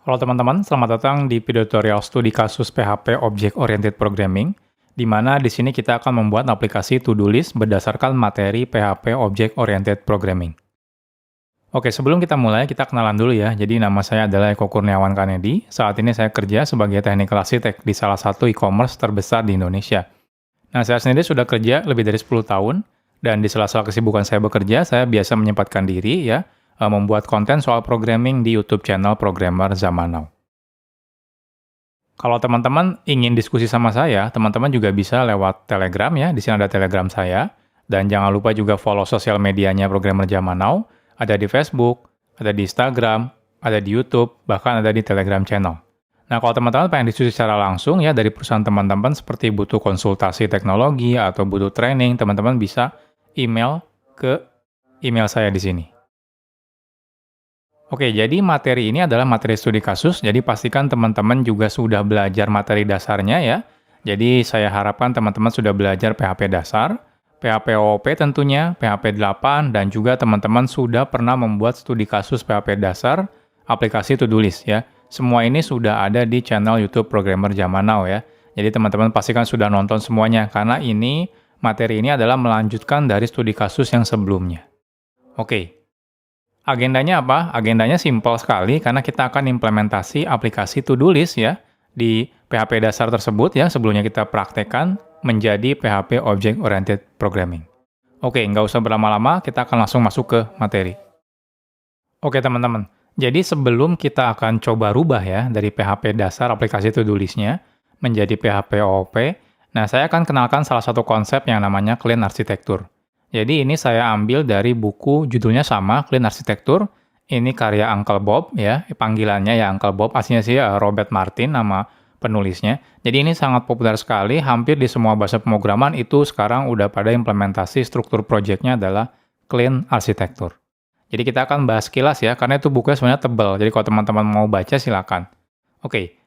Halo teman-teman, selamat datang di video tutorial studi kasus PHP Object Oriented Programming, di mana di sini kita akan membuat aplikasi to-do list berdasarkan materi PHP Object Oriented Programming. Oke, sebelum kita mulai, kita kenalan dulu ya. Jadi nama saya adalah Eko Kurniawan Kanedi. Saat ini saya kerja sebagai technical architect di salah satu e-commerce terbesar di Indonesia. Nah, saya sendiri sudah kerja lebih dari 10 tahun, dan di sela-sela kesibukan saya bekerja, saya biasa menyempatkan diri ya, membuat konten soal programming di YouTube channel Programmer Zaman Now. Kalau teman-teman ingin diskusi sama saya, teman-teman juga bisa lewat Telegram ya, di sini ada Telegram saya. Dan jangan lupa juga follow sosial medianya Programmer Zaman Now, ada di Facebook, ada di Instagram, ada di YouTube, bahkan ada di Telegram channel. Nah, kalau teman-teman pengen diskusi secara langsung ya dari perusahaan teman-teman seperti butuh konsultasi teknologi atau butuh training, teman-teman bisa email ke email saya di sini. Oke, jadi materi ini adalah materi studi kasus, jadi pastikan teman-teman juga sudah belajar materi dasarnya ya. Jadi saya harapkan teman-teman sudah belajar PHP dasar, PHP OOP tentunya, PHP 8, dan juga teman-teman sudah pernah membuat studi kasus PHP dasar, aplikasi to-do list ya. Semua ini sudah ada di channel YouTube Programmer Zaman Now ya. Jadi teman-teman pastikan sudah nonton semuanya, karena materi ini adalah melanjutkan dari studi kasus yang sebelumnya. Oke. Agendanya apa? Agendanya simpel sekali karena kita akan implementasi aplikasi to-do list ya di PHP dasar tersebut ya sebelumnya kita praktekkan menjadi PHP Object Oriented Programming. Oke, nggak usah berlama-lama, kita akan langsung masuk ke materi. Oke teman-teman, jadi sebelum kita akan coba rubah ya dari PHP dasar aplikasi to-do list-nya menjadi PHP OOP, nah saya akan kenalkan salah satu konsep yang namanya Clean Architecture. Jadi ini saya ambil dari buku judulnya sama, Clean Architecture. Ini karya Uncle Bob ya, panggilannya ya Uncle Bob, aslinya sih Robert Martin nama penulisnya. Jadi ini sangat populer sekali, hampir di semua bahasa pemrograman itu sekarang udah pada implementasi struktur project-nya adalah Clean Architecture. Jadi kita akan bahas kilas ya, karena itu bukunya sebenarnya tebal, jadi kalau teman-teman mau baca silakan. Oke,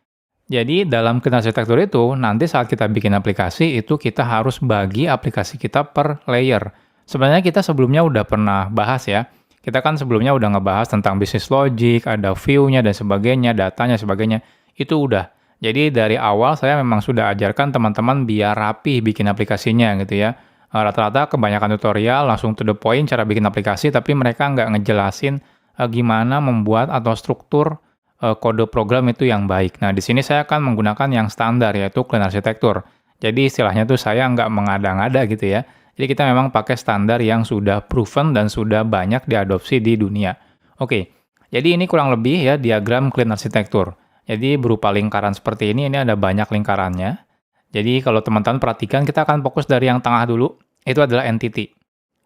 jadi dalam Clean Architecture itu, nanti saat kita bikin aplikasi, itu kita harus bagi aplikasi kita per layer. Sebenarnya kita sebelumnya udah pernah bahas ya. Kita kan sebelumnya udah ngebahas tentang business logic, ada view-nya dan sebagainya, datanya sebagainya. Itu udah. Jadi dari awal saya memang sudah ajarkan teman-teman biar rapi bikin aplikasinya gitu ya. Rata-rata kebanyakan tutorial langsung to the point cara bikin aplikasi, tapi mereka nggak ngejelasin gimana membuat atau struktur kode program itu yang baik. Nah, di sini saya akan menggunakan yang standar yaitu Clean Architecture. Jadi istilahnya tuh saya nggak mengada-ngada gitu ya. Jadi kita memang pakai standar yang sudah proven dan sudah banyak diadopsi di dunia. Oke, jadi ini kurang lebih ya diagram Clean Architecture. Jadi berupa lingkaran seperti ini ada banyak lingkarannya. Jadi kalau teman-teman perhatikan, kita akan fokus dari yang tengah dulu, itu adalah entity.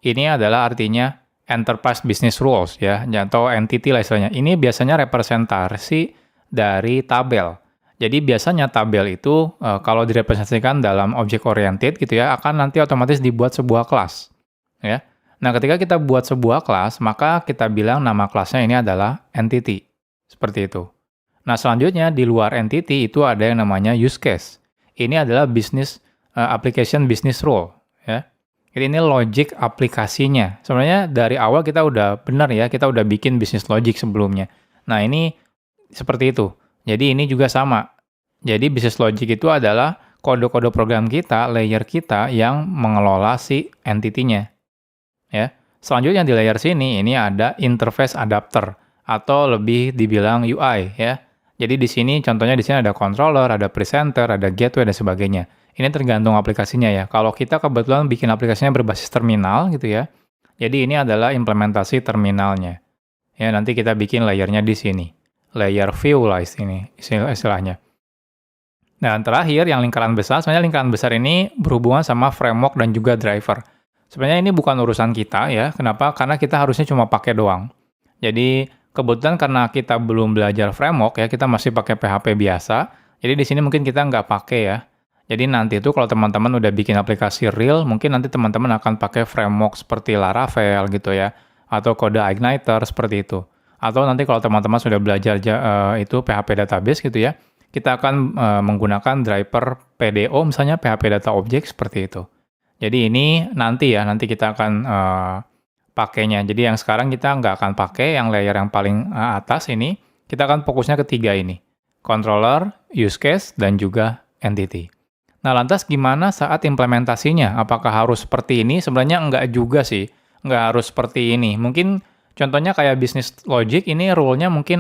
Ini adalah artinya Enterprise Business Rules ya, atau entity lah istilahnya. Ini biasanya representasi dari tabel. Jadi biasanya tabel itu kalau direpresentasikan dalam object oriented gitu ya, akan nanti otomatis dibuat sebuah kelas. Ya. Nah, ketika kita buat sebuah kelas, maka kita bilang nama kelasnya ini adalah entity. Seperti itu. Nah, selanjutnya di luar entity itu ada yang namanya use case. Ini adalah application business rule. Ya. Jadi ini logic aplikasinya. Sebenarnya dari awal kita udah benar ya, kita udah bikin business logic sebelumnya. Nah, ini seperti itu. Jadi ini juga sama. Jadi business logic itu adalah kode-kode program kita, layer kita yang mengelola si entity-nya. Ya. Selanjutnya di layer sini ini ada interface adapter atau lebih dibilang UI ya. Jadi di sini contohnya di sini ada controller, ada presenter, ada gateway dan sebagainya. Ini tergantung aplikasinya ya. Kalau kita kebetulan bikin aplikasinya berbasis terminal gitu ya. Jadi ini adalah implementasi terminalnya. Ya, nanti kita bikin layernya di sini. Layer view lah istilahnya. Dan terakhir, yang lingkaran besar, sebenarnya lingkaran besar ini berhubungan sama framework dan juga driver. Sebenarnya ini bukan urusan kita ya, kenapa? Karena kita harusnya cuma pakai doang. Jadi, kebetulan karena kita belum belajar framework ya, kita masih pakai PHP biasa, jadi di sini mungkin kita nggak pakai ya. Jadi nanti itu kalau teman-teman udah bikin aplikasi real, mungkin nanti teman-teman akan pakai framework seperti Laravel gitu ya, atau kode Igniter seperti itu. Atau nanti kalau teman-teman sudah belajar itu PHP database gitu ya, kita akan menggunakan driver PDO misalnya PHP Data Object seperti itu. Jadi ini nanti kita akan pakainya. Jadi yang sekarang kita nggak akan pakai yang layer yang paling atas ini, Kita akan fokusnya ke 3 ini. Controller, use case, dan juga entity. Nah, lantas gimana saat implementasinya? Apakah harus seperti ini? Sebenarnya enggak juga sih. Enggak harus seperti ini. Mungkin contohnya kayak business logic, ini rule-nya mungkin,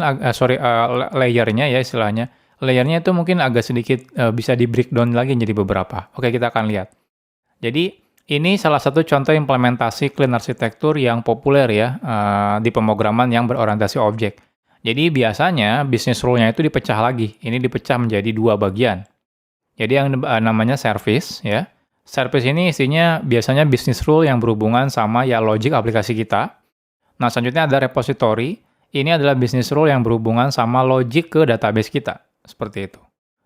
layer-nya ya istilahnya. Layer-nya itu mungkin agak sedikit bisa di breakdown lagi jadi beberapa. Oke, kita akan lihat. Jadi, ini salah satu contoh implementasi clean arsitektur yang populer ya, di pemrograman yang berorientasi objek. Jadi biasanya bisnis rule-nya itu dipecah lagi. Ini dipecah menjadi 2 bagian. Jadi yang namanya service ya. Service ini isinya biasanya bisnis rule yang berhubungan sama ya logic aplikasi kita. Nah, selanjutnya ada repository. Ini adalah bisnis rule yang berhubungan sama logic ke database kita. Seperti itu.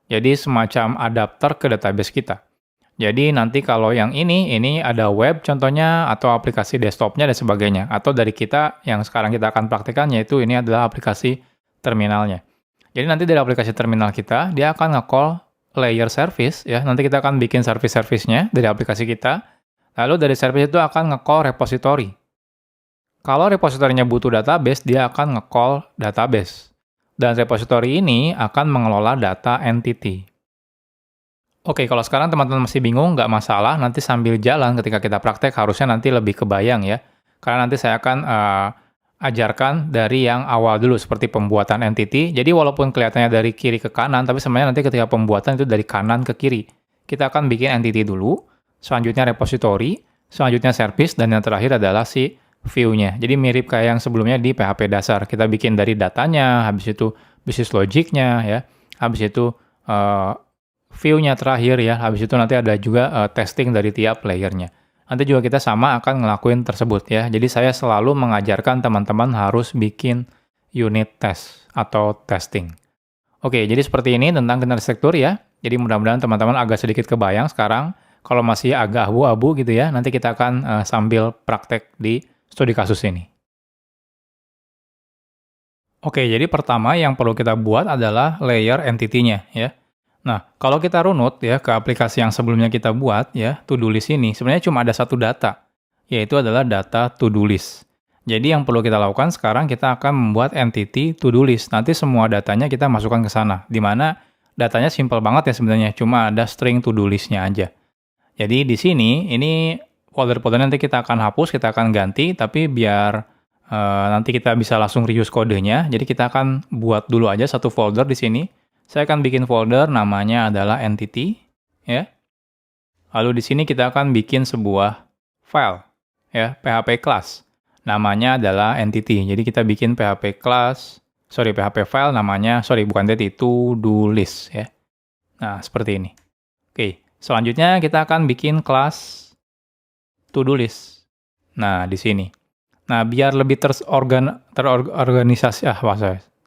Jadi semacam adapter ke database kita. Jadi nanti kalau yang ini ada web contohnya, atau aplikasi desktopnya dan sebagainya. Atau dari kita yang sekarang kita akan praktikkan, yaitu ini adalah aplikasi terminalnya. Jadi nanti dari aplikasi terminal kita, dia akan nge-call layer service, ya. Nanti kita akan bikin service-service-nya dari aplikasi kita. Lalu dari service itu akan nge-call repository. Kalau repositorinya butuh database, dia akan nge-call database. Dan repository ini akan mengelola data entity. Oke, kalau sekarang teman-teman masih bingung, nggak masalah. Nanti sambil jalan ketika kita praktek, harusnya nanti lebih kebayang ya. Karena nanti saya akan ajarkan dari yang awal dulu, seperti pembuatan entity. Jadi walaupun kelihatannya dari kiri ke kanan, tapi sebenarnya nanti ketika pembuatan itu dari kanan ke kiri. Kita akan bikin entity dulu, selanjutnya repository, selanjutnya service, dan yang terakhir adalah si view-nya. Jadi mirip kayak yang sebelumnya di PHP dasar. Kita bikin dari datanya, habis itu business logic-nya, ya. Habis itu view-nya terakhir ya, habis itu nanti ada juga testing dari tiap layernya. Nanti juga kita sama akan ngelakuin tersebut ya. Jadi saya selalu mengajarkan teman-teman harus bikin unit test atau testing. Oke, jadi seperti ini tentang clean arsitektur ya. Jadi mudah-mudahan teman-teman agak sedikit kebayang sekarang. Kalau masih agak abu-abu gitu ya, nanti kita akan sambil praktek di studi kasus ini. Oke, jadi pertama yang perlu kita buat adalah layer entity-nya ya. Nah, kalau kita runut ya ke aplikasi yang sebelumnya kita buat ya, to-do list ini sebenarnya cuma ada satu data, yaitu adalah data to-do list. Jadi yang perlu kita lakukan sekarang kita akan membuat entity to-do list. Nanti semua datanya kita masukkan ke sana, di mana datanya simple banget ya sebenarnya, cuma ada string to-do list-nya aja. Jadi di sini, ini folder-folder nanti kita akan hapus, kita akan ganti, tapi biar nanti kita bisa langsung reuse kodenya, jadi kita akan buat dulu aja satu folder di sini. Saya akan bikin folder namanya adalah entity, ya. Lalu di sini kita akan bikin sebuah file, ya, PHP class. Namanya adalah entity. Jadi kita bikin PHP file namanya, bukan entity, to-do list, ya. Nah, seperti ini. Oke, selanjutnya kita akan bikin kelas to-do list. Nah, di sini. Nah, biar lebih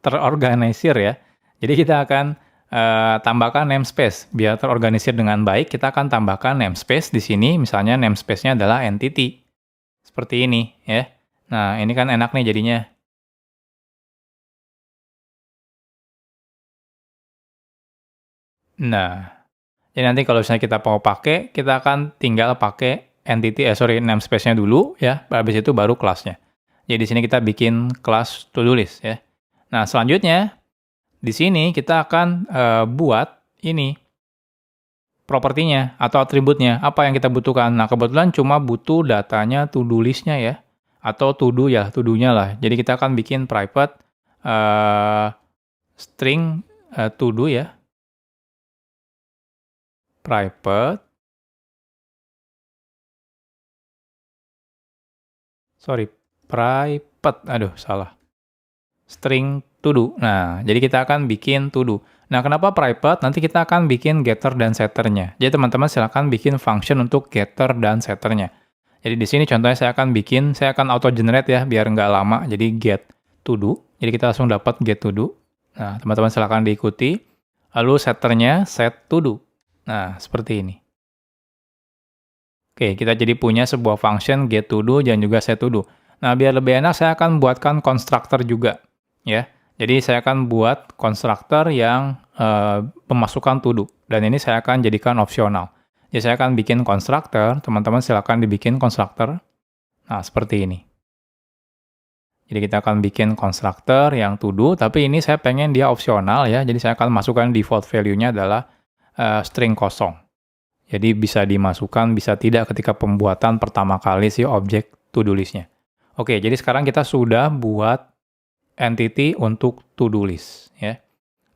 terorganisir ya. Jadi kita akan tambahkan namespace. Biar terorganisir dengan baik, kita akan tambahkan namespace di sini. Misalnya namespace-nya adalah entity. Seperti ini ya. Nah, ini kan enak nih jadinya. Nah, jadi nanti kalau misalnya kita mau pakai, kita akan tinggal pakai namespace-nya dulu ya. Habis itu baru kelasnya. Jadi di sini kita bikin kelas to-do list ya. Nah, selanjutnya di sini kita akan buat ini propertinya atau atributnya. Apa yang kita butuhkan? Nah, kebetulan cuma butuh datanya to-do list-nya ya. Atau to-do-nya lah. Jadi kita akan bikin private string to-do ya. Private. Salah. String to-do. Nah, jadi kita akan bikin to-do. Nah, kenapa private? Nanti kita akan bikin getter dan setternya. Jadi teman-teman silakan bikin function untuk getter dan setternya. Jadi di sini contohnya saya akan auto generate ya, biar nggak lama. Jadi get to-do. Jadi kita langsung dapat get to-do. Nah, teman-teman silakan diikuti. Lalu setternya set to-do. Nah, seperti ini. Oke, kita jadi punya sebuah function get to-do dan juga set to-do. Nah, biar lebih enak saya akan buatkan constructor juga. Ya, jadi saya akan buat konstruktor yang pemasukan to-do. Dan ini saya akan jadikan opsional. Jadi saya akan bikin konstruktor, teman-teman silakan dibikin konstruktor. Nah, seperti ini. Jadi kita akan bikin konstruktor yang to do, tapi ini saya pengen dia opsional ya. Jadi saya akan masukkan default value-nya adalah string kosong. Jadi bisa dimasukkan, bisa tidak ketika pembuatan pertama kali si objek to do list-nya. Oke, jadi sekarang kita sudah buat entity untuk to do list ya.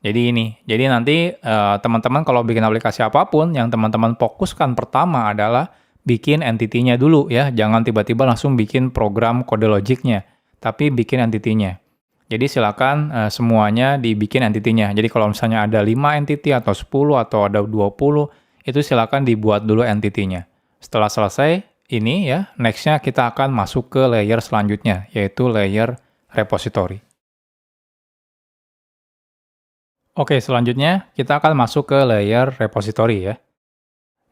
Jadi ini, jadi nanti teman-teman kalau bikin aplikasi apapun, yang teman-teman fokuskan pertama adalah bikin entity-nya dulu ya. Jangan tiba-tiba langsung bikin program kode logiknya, tapi bikin entity-nya. Jadi silakan semuanya dibikin entity-nya. Jadi kalau misalnya ada 5 entity atau 10 atau ada 20, itu silakan dibuat dulu entity-nya. Setelah selesai ini ya, next-nya kita akan masuk ke layer selanjutnya, yaitu layer repository. Oke, selanjutnya kita akan masuk ke layer repository ya.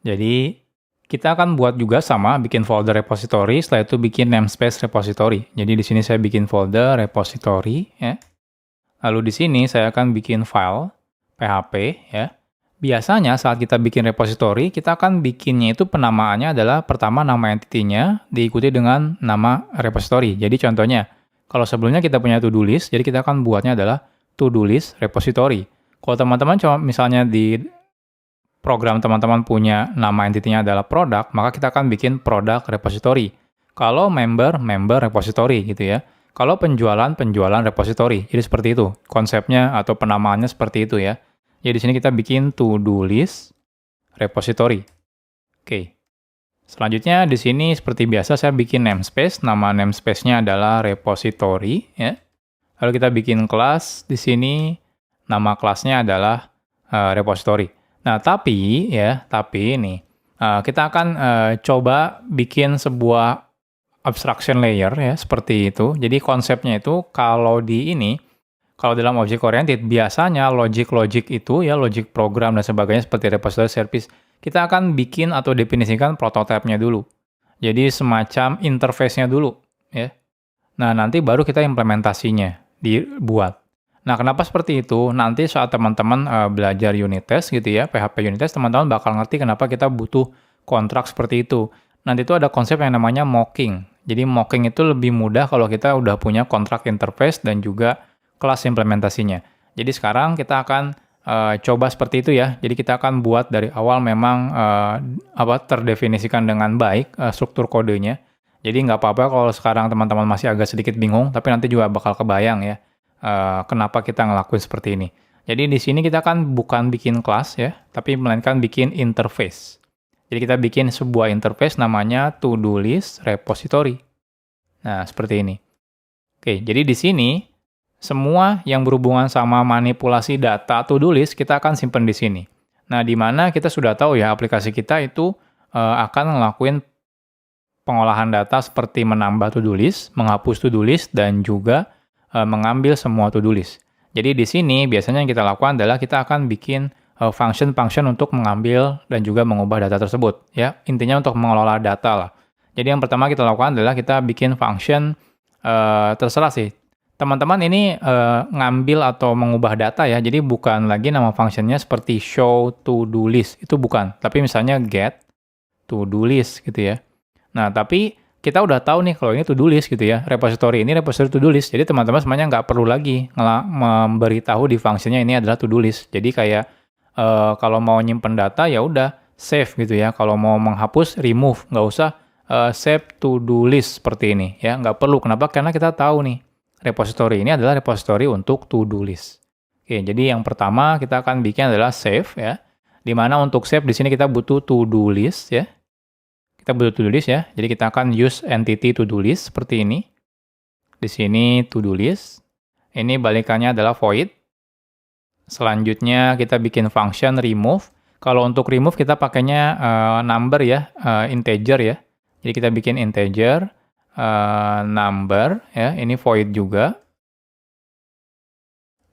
Jadi kita akan buat juga sama, bikin folder repository, setelah itu bikin namespace repository. Jadi di sini saya bikin folder repository ya. Lalu di sini saya akan bikin file PHP ya. Biasanya saat kita bikin repository, kita akan bikinnya itu penamaannya adalah pertama nama entity-nya diikuti dengan nama repository. Jadi contohnya, kalau sebelumnya kita punya to-do list, jadi kita akan buatnya adalah to-do list repository. Kalau teman-teman cuma misalnya di program teman-teman punya nama entity-nya adalah product, maka kita akan bikin product repository. Kalau member repository gitu ya. Kalau penjualan repository. Jadi seperti itu konsepnya atau penamaannya seperti itu ya. Jadi di sini kita bikin to-do list repository. Oke. Selanjutnya di sini seperti biasa saya bikin namespace. Nama namespace-nya adalah repository ya. Lalu kita bikin kelas di sini. Nama kelasnya adalah repository. Nah, tapi ini kita akan coba bikin sebuah abstraction layer ya, seperti itu. Jadi konsepnya itu kalau dalam object oriented biasanya logic itu ya, logic program dan sebagainya seperti repository service, kita akan bikin atau definisikan prototipe-nya dulu. Jadi semacam interface-nya dulu ya. Nah, nanti baru kita implementasinya dibuat. Nah, kenapa seperti itu? Nanti saat teman-teman belajar unit test gitu ya, PHP unit test, teman-teman bakal ngerti kenapa kita butuh kontrak seperti itu. Nanti itu ada konsep yang namanya mocking. Jadi mocking itu lebih mudah kalau kita udah punya kontrak interface dan juga kelas implementasinya. Jadi sekarang kita akan coba seperti itu ya. Jadi kita akan buat dari awal memang terdefinisikan dengan baik struktur kodenya. Jadi nggak apa-apa kalau sekarang teman-teman masih agak sedikit bingung, tapi nanti juga bakal kebayang ya. Kenapa kita ngelakuin seperti ini. Jadi di sini kita kan bukan bikin kelas ya, tapi melainkan bikin interface. Jadi kita bikin sebuah interface namanya to-do list repository. Nah, seperti ini. Oke, jadi di sini semua yang berhubungan sama manipulasi data to-do list kita akan simpan di sini. Nah, di mana kita sudah tahu ya aplikasi kita itu akan ngelakuin pengolahan data seperti menambah to-do list, menghapus to-do list, dan juga mengambil semua to-do list. Jadi di sini biasanya yang kita lakukan adalah kita akan bikin function-function untuk mengambil dan juga mengubah data tersebut. Ya, intinya untuk mengelola data lah. Jadi yang pertama kita lakukan adalah kita bikin function, terserah sih. Teman-teman ini ngambil atau mengubah data ya, jadi bukan lagi nama functionnya seperti show to-do list, itu bukan. Tapi misalnya get to-do list gitu ya. Nah, tapi kita udah tahu nih kalau ini to-do list gitu ya, repository ini repository to-do list. Jadi teman-teman semuanya nggak perlu lagi memberitahu di fungsinya ini adalah to-do list. Jadi kayak kalau mau nyimpen data ya udah save gitu ya. Kalau mau menghapus remove, nggak usah save to-do list seperti ini ya. Nggak perlu. Kenapa? Karena kita tahu nih repository ini adalah repository untuk to-do list. Oke, jadi yang pertama kita akan bikin adalah save ya. Dimana untuk save di sini kita butuh to-do list ya. Kita butuh to-do list ya. Jadi kita akan use entity to-do list seperti ini. Di sini to-do list. Ini balikannya adalah void. Selanjutnya kita bikin function remove. Kalau untuk remove kita pakainya number ya, integer ya. Jadi kita bikin integer, number ya. Ini void juga.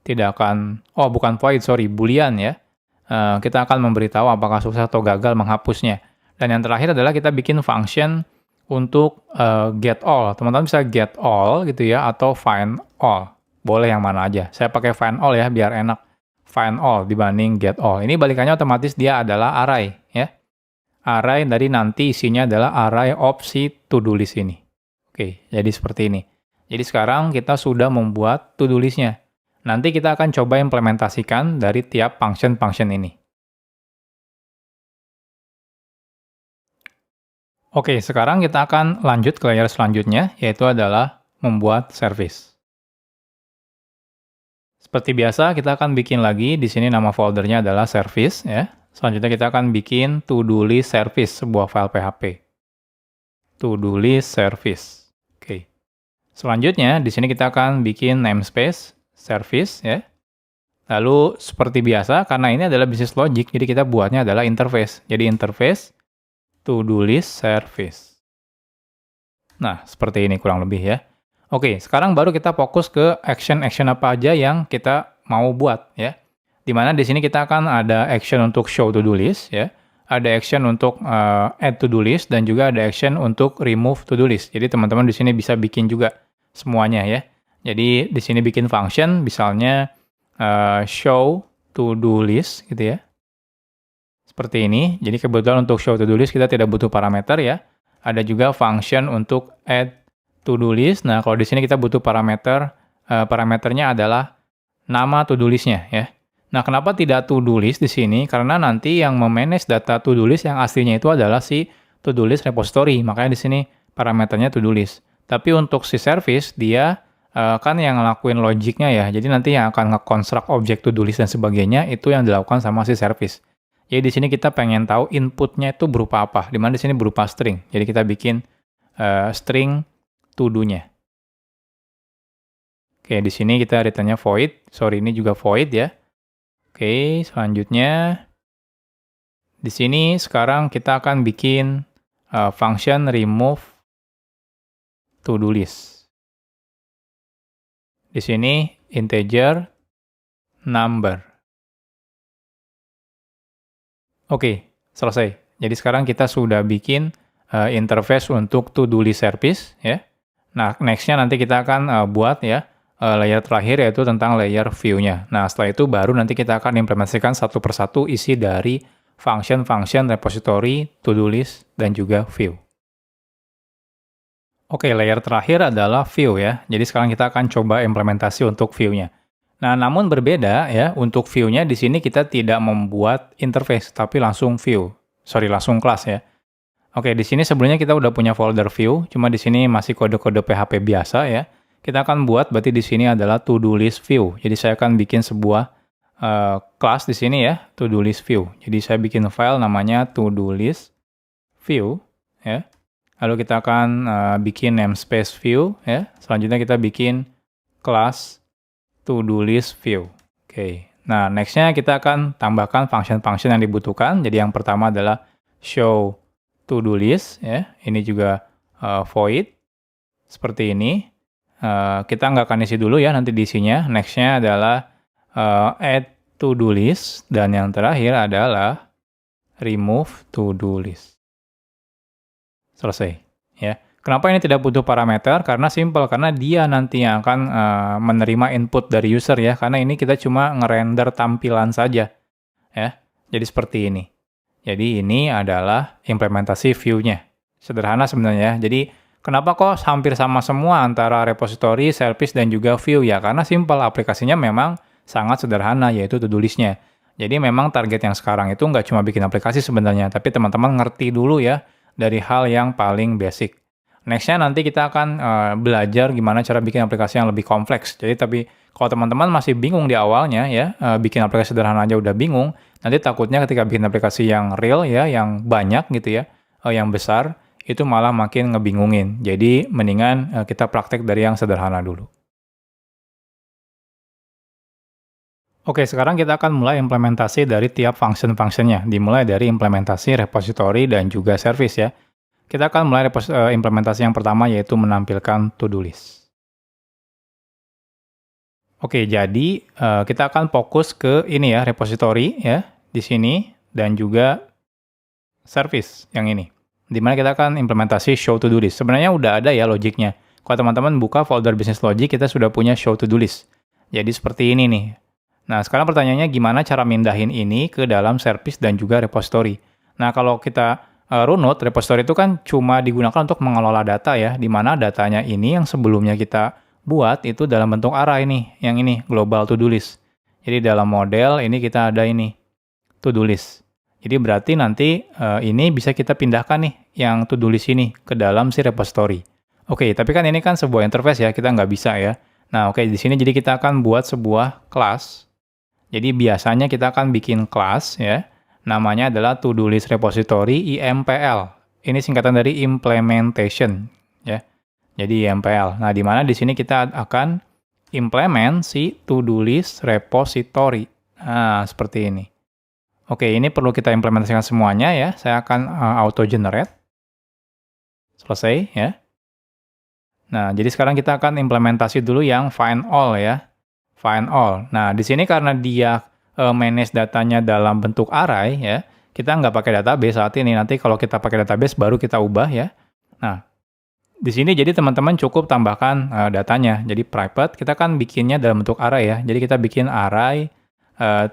Tidak akan, bukan void, sorry, boolean ya. Kita akan memberitahu apakah sukses atau gagal menghapusnya. Dan yang terakhir adalah kita bikin function untuk get all. Teman-teman bisa get all gitu ya, atau find all. Boleh yang mana aja. Saya pakai find all ya, biar enak. Find all dibanding get all. Ini balikannya otomatis dia adalah array ya. Array dari nanti isinya adalah array of si to-do list ini. Oke, jadi seperti ini. Jadi sekarang kita sudah membuat to-do list-nya. Nanti kita akan coba implementasikan dari tiap function-function ini. Oke, sekarang kita akan lanjut ke layer selanjutnya, yaitu adalah membuat service. Seperti biasa, kita akan bikin lagi, di sini nama foldernya adalah service, ya. Selanjutnya kita akan bikin to-do list service, sebuah file PHP. To-do list service. Oke. Selanjutnya, di sini kita akan bikin namespace service, ya. Lalu, seperti biasa, karena ini adalah business logic, jadi kita buatnya adalah interface. Jadi interface to-do list service. Nah, seperti ini kurang lebih ya. Oke, sekarang baru kita fokus ke action-action apa aja yang kita mau buat ya. Dimana di sini kita akan ada action untuk show to-do list ya. Ada action untuk add to-do list dan juga ada action untuk remove to-do list. Jadi teman-teman di sini bisa bikin juga semuanya ya. Jadi di sini bikin function misalnya show to-do list gitu ya. Seperti ini. Jadi kebetulan untuk show to-do list kita tidak butuh parameter ya. Ada juga function untuk add to-do list. Nah, kalau di sini kita butuh parameter, parameternya adalah nama to-do list-nya ya. Nah, kenapa tidak to-do list di sini? Karena nanti yang memanage data to-do list yang aslinya itu adalah si to-do list repository. Makanya di sini parameternya to-do list. Tapi untuk si service, dia kan yang ngelakuin logiknya ya. Jadi nanti yang akan nge-construct objek to-do list dan sebagainya, itu yang dilakukan sama si service. Jadi di sini kita pengen tahu inputnya itu berupa apa. Dimana di sini berupa string. Jadi kita bikin string to-do-nya. Oke, di sini kita return-nya void. Sorry, ini juga void ya. Oke, selanjutnya di sini sekarang kita akan bikin function remove to-do list. Di sini integer number. Oke, selesai. Jadi sekarang kita sudah bikin interface untuk to-do list service ya. Nah, next-nya nanti kita akan buat ya layer terakhir yaitu tentang layer view-nya. Nah, setelah itu baru nanti kita akan implementasikan satu persatu isi dari function-function repository, to-do list, dan juga view. Oke, layer terakhir adalah view ya. Jadi sekarang kita akan coba implementasi untuk view-nya. Nah, namun berbeda ya, untuk view-nya di sini kita tidak membuat interface, tapi langsung view. Sorry, langsung kelas ya. Oke, di sini sebelumnya kita udah punya folder view, cuma di sini masih kode-kode PHP biasa ya. Kita akan buat, berarti di sini adalah to-do list view. Jadi saya akan bikin sebuah kelas di sini ya, to-do list view. Jadi saya bikin file namanya to-do list view ya. Lalu kita akan bikin namespace view ya. Selanjutnya kita bikin kelas to-do list view. Oke. Nah, next-nya kita akan tambahkan function-function yang dibutuhkan. Jadi yang pertama adalah show to-do list ya. Ini juga void seperti ini. Kita nggak akan isi dulu ya, nanti diisinya. Next-nya adalah add to-do list dan yang terakhir adalah remove to-do list. Selesai ya. Kenapa ini tidak butuh parameter? Karena simple, karena dia nanti yang akan menerima input dari user ya. Karena ini kita cuma ngerender tampilan saja ya. Jadi seperti ini. Jadi ini adalah implementasi view-nya. Sederhana sebenarnya. Jadi kenapa kok hampir sama semua antara repository, service, dan juga view ya? Karena simple, aplikasinya memang sangat sederhana, yaitu to-do list-nya. Jadi memang target yang sekarang itu nggak cuma bikin aplikasi sebenarnya, tapi teman-teman ngerti dulu ya dari hal yang paling basic. Next-nya nanti kita akan belajar gimana cara bikin aplikasi yang lebih kompleks. Jadi tapi kalau teman-teman masih bingung di awalnya ya, bikin aplikasi sederhana aja udah bingung, nanti takutnya ketika bikin aplikasi yang real ya, yang banyak gitu ya, yang besar, itu malah makin ngebingungin. Jadi mendingan kita praktek dari yang sederhana dulu. Oke, sekarang kita akan mulai implementasi dari tiap function-functionnya. Dimulai dari implementasi repository dan juga service ya. Kita akan mulai implementasi yang pertama yaitu menampilkan to-do list. Oke, jadi kita akan fokus ke ini ya, repository ya, di sini, dan juga service yang ini. Dimana kita akan implementasi show to-do list. Sebenarnya udah ada ya logiknya. Kalau teman-teman buka folder business logic, kita sudah punya show to-do list. Jadi seperti ini nih. Nah, sekarang pertanyaannya gimana cara mindahin ini ke dalam service dan juga repository. Nah, kalau kita runut, repository itu kan cuma digunakan untuk mengelola data ya, di mana datanya ini yang sebelumnya kita buat itu dalam bentuk array nih, yang ini, global to-do list. Jadi dalam model ini kita ada ini, to-do list. Jadi berarti nanti ini bisa kita pindahkan nih, yang to-do list ini ke dalam si repository. Oke, tapi kan ini kan sebuah interface ya, kita nggak bisa ya. Nah, oke, di sini jadi kita akan buat sebuah class. Jadi biasanya kita akan bikin class ya, namanya adalah to-do list repository IMPL. Ini singkatan dari implementation ya. Jadi IMPL. Nah, di mana di sini kita akan implement si to-do list repository. Nah, seperti ini. Oke, ini perlu kita implementasikan semuanya ya. Saya akan auto generate. Selesai ya. Nah, jadi sekarang kita akan implementasi dulu yang find all ya. Find all. Nah, di sini karena dia manage datanya dalam bentuk array ya, kita nggak pakai database saat ini. Nanti kalau kita pakai database baru kita ubah ya. Nah, di sini jadi teman-teman cukup tambahkan datanya. Jadi private kita kan bikinnya dalam bentuk array ya. Jadi kita bikin array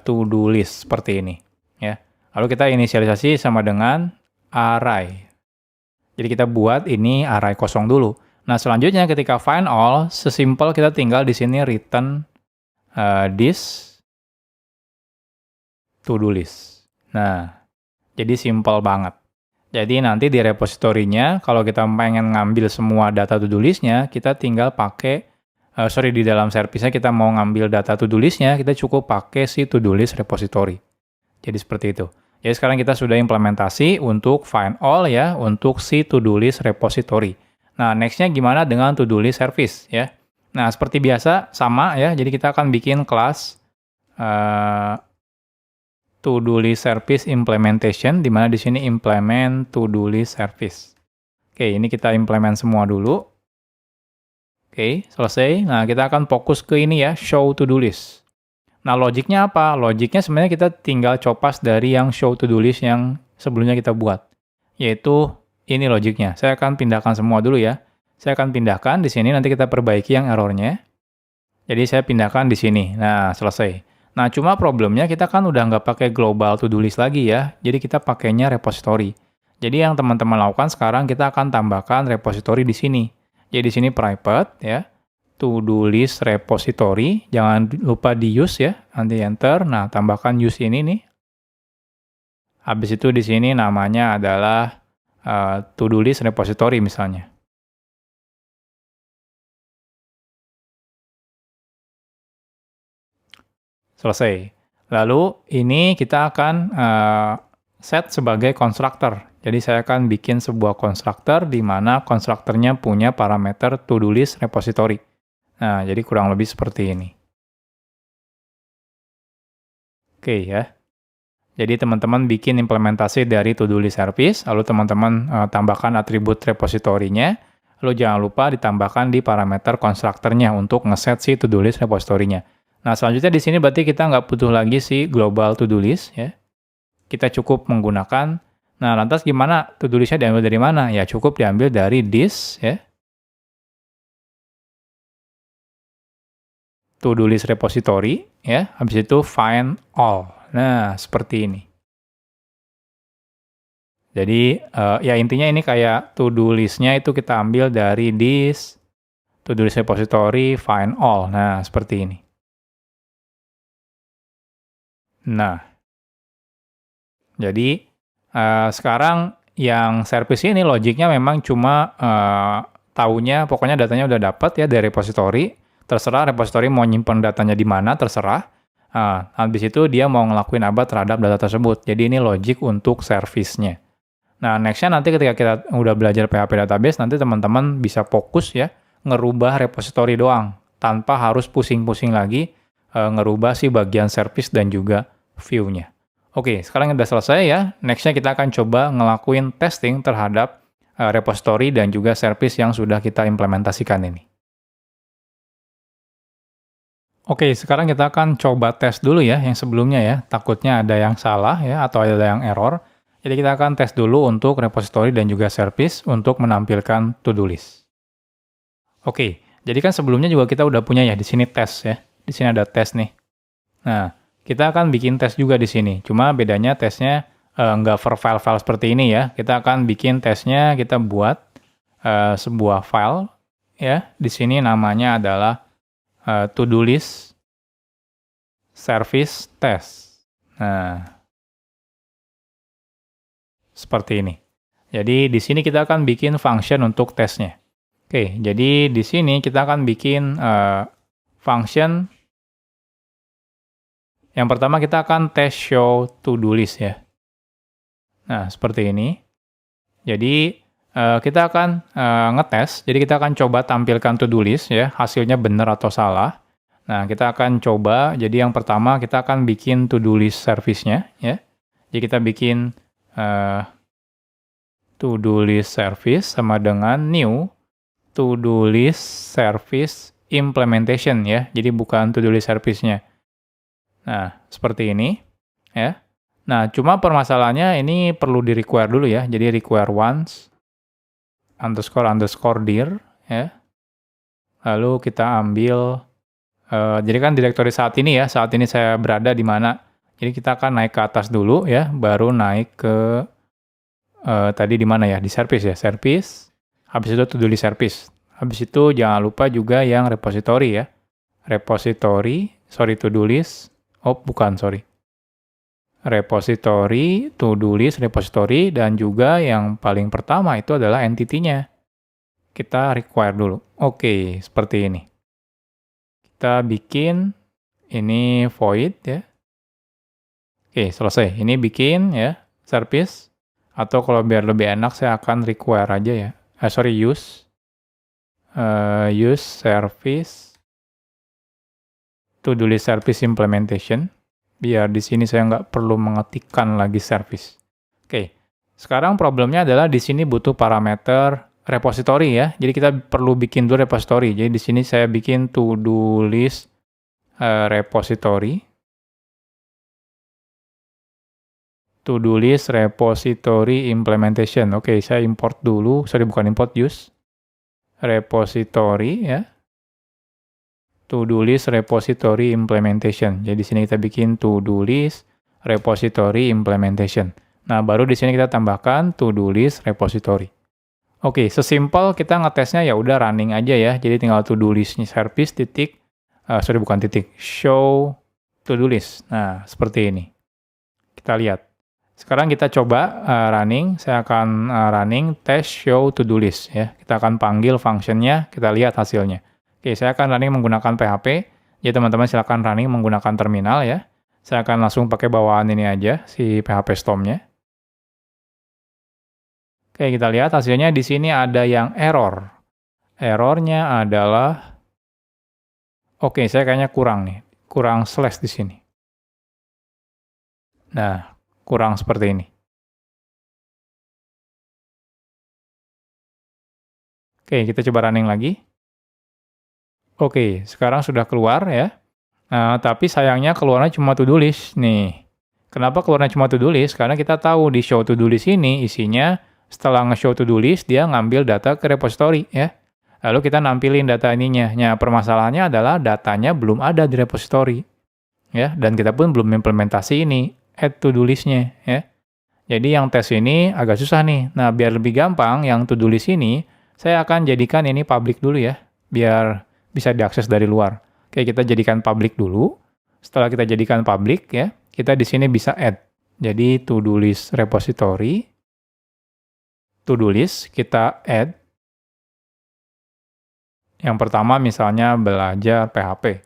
to-do list seperti ini ya. Lalu kita inisialisasi sama dengan array. Jadi kita buat ini array kosong dulu. Nah, selanjutnya ketika find all, sesimpel kita tinggal di sini return this to-do list. Nah, jadi simple banget. Jadi nanti di repositorinya, kalau kita pengen ngambil semua data to-do list-nya, kita tinggal pakai, di dalam service-nya kita mau ngambil data to-do list-nya, kita cukup pakai si to-do list repository. Jadi seperti itu. Jadi sekarang kita sudah implementasi untuk find all ya, untuk si to-do list repository. Nah, next-nya gimana dengan to-do list service ya. Nah, seperti biasa, sama ya. Jadi kita akan bikin kelas to-do list service implementation, di mana di sini implement to-do list service. Oke, ini kita implement semua dulu. Oke, selesai. Nah, kita akan fokus ke ini ya, show to-do list. Nah, logiknya apa? Logiknya sebenarnya kita tinggal copas dari yang show to-do list yang sebelumnya kita buat. Yaitu ini logiknya. Saya akan pindahkan semua dulu ya. Saya akan pindahkan di sini, nanti kita perbaiki yang errornya. Jadi saya pindahkan di sini. Nah, selesai. Nah, cuma problemnya kita kan udah nggak pakai global to-do list lagi ya. Jadi kita pakainya repository. Jadi yang teman-teman lakukan sekarang kita akan tambahkan repository di sini. Jadi di sini private ya. To-do list repository. Jangan lupa di use ya. Nanti enter. Nah, tambahkan use ini nih. Habis itu di sini namanya adalah to-do list repository misalnya. Selesai. Lalu ini kita akan set sebagai constructor. Jadi saya akan bikin sebuah constructor di mana konstruktornya punya parameter to-do list repository. Nah, jadi kurang lebih seperti ini. Oke ya. Jadi teman-teman bikin implementasi dari to-do list service, lalu teman-teman tambahkan atribut repositorinya, lalu jangan lupa ditambahkan di parameter konstruktornya untuk ngeset si to-do list repositorinya. Nah, selanjutnya di sini berarti kita nggak butuh lagi si global to-do list ya. Kita cukup menggunakan, nah lantas gimana to-do list-nya diambil dari mana? Ya cukup diambil dari this ya. To-do list repository ya, habis itu find all. Nah, seperti ini. Jadi, ya intinya ini kayak to-do list-nya itu kita ambil dari this, to-do list repository, find all. Nah, seperti ini. Nah, jadi sekarang yang service ini logiknya memang cuma taunya, pokoknya datanya udah dapat ya dari repository. Terserah repository mau nyimpen datanya di mana, terserah. Habis itu dia mau ngelakuin apa terhadap data tersebut. Jadi ini logik untuk service-nya. Nah, next-nya nanti ketika kita udah belajar PHP database, nanti teman-teman bisa fokus ya, ngerubah repository doang. Tanpa harus pusing-pusing lagi ngerubah si bagian service dan juga view-nya. Oke, sekarang udah selesai ya. Next-nya kita akan coba ngelakuin testing terhadap repository dan juga service yang sudah kita implementasikan ini. Oke, sekarang kita akan coba tes dulu ya yang sebelumnya ya. Takutnya ada yang salah ya atau ada yang error. Jadi kita akan tes dulu untuk repository dan juga service untuk menampilkan to-do list. Oke, jadi kan sebelumnya juga kita udah punya ya di sini tes ya. Di sini ada tes nih. Nah, kita akan bikin tes juga di sini. Cuma bedanya tesnya nggak per file-file seperti ini ya. Kita akan bikin tesnya, kita buat sebuah file ya. Di sini namanya adalah to-do list service test. Nah, seperti ini. Jadi di sini kita akan bikin function untuk tesnya. Oke, jadi di sini kita akan bikin function. Yang pertama kita akan test show to-do list ya. Nah, seperti ini. Jadi kita akan ngetes, jadi kita akan coba tampilkan to-do list ya, hasilnya benar atau salah. Nah, kita akan coba, jadi yang pertama kita akan bikin to-do list service-nya ya. Jadi kita bikin to-do list service sama dengan new to-do list service implementation ya. Jadi bukan to-do list service-nya. Nah, seperti ini ya. Nah, cuma permasalahannya ini perlu di-require dulu ya. Jadi require once _ dir ya. Lalu kita ambil jadi kan direktori saat ini ya. Saat ini saya berada di mana. Jadi kita akan naik ke atas dulu ya, baru naik ke tadi di mana ya? Di service ya, service. Habis itu to-do list service. Habis itu jangan lupa juga yang repository ya. Repository, to-do list. Oh, bukan, sorry. Repository, to-do list, repository, dan juga yang paling pertama itu adalah entity-nya. Kita require dulu. Oke, seperti ini. Kita bikin ini void ya. Oke, selesai. Ini bikin ya, service. Atau kalau biar lebih enak saya akan require aja ya. Use service to-do list service implementation. Biar di sini saya nggak perlu mengetikkan lagi service. Oke, sekarang problemnya adalah di sini butuh parameter repository ya. Jadi kita perlu bikin dulu repository. Jadi di sini saya bikin to-do list repository. To-do list repository implementation. Oke, saya import dulu. Sorry, bukan import, use repository ya. To-do list repository implementation. Jadi di sini kita bikin to-do list repository implementation. Nah, baru di sini kita tambahkan to-do list repository. Oke, sesimpel kita ngetesnya ya udah running aja ya. Jadi tinggal to-do list-nya service show to-do list. Nah, seperti ini. Kita lihat. Sekarang kita coba running. Saya akan running test show to-do list ya. Kita akan panggil function-nya, kita lihat hasilnya. Oke, saya akan running menggunakan PHP. Jadi teman-teman silakan running menggunakan terminal ya. Saya akan langsung pakai bawaan ini aja, si PHP Storm-nya. Oke, kita lihat hasilnya di sini ada yang error. Errornya adalah, oke, saya kayaknya kurang nih. Kurang slash di sini. Nah, kurang seperti ini. Oke, kita coba running lagi. Oke, sekarang sudah keluar ya. Nah, tapi sayangnya keluarnya cuma to-do list nih. Kenapa keluarnya cuma to-do list? Karena kita tahu di show to-do list ini isinya setelah nge-show to-do list dia ngambil data ke repository ya. Lalu kita nampilin data ininya. Nah, permasalahannya adalah datanya belum ada di repository. Ya, dan kita pun belum implementasi ini add to-do list-nya ya. Jadi yang tes ini agak susah nih. Nah, biar lebih gampang yang to-do list ini saya akan jadikan ini public dulu ya. Biar bisa diakses dari luar. Oke, kita jadikan public dulu. Setelah kita jadikan public ya, kita di sini bisa add. Jadi to-do list repository, to-do list kita add. Yang pertama misalnya belajar PHP.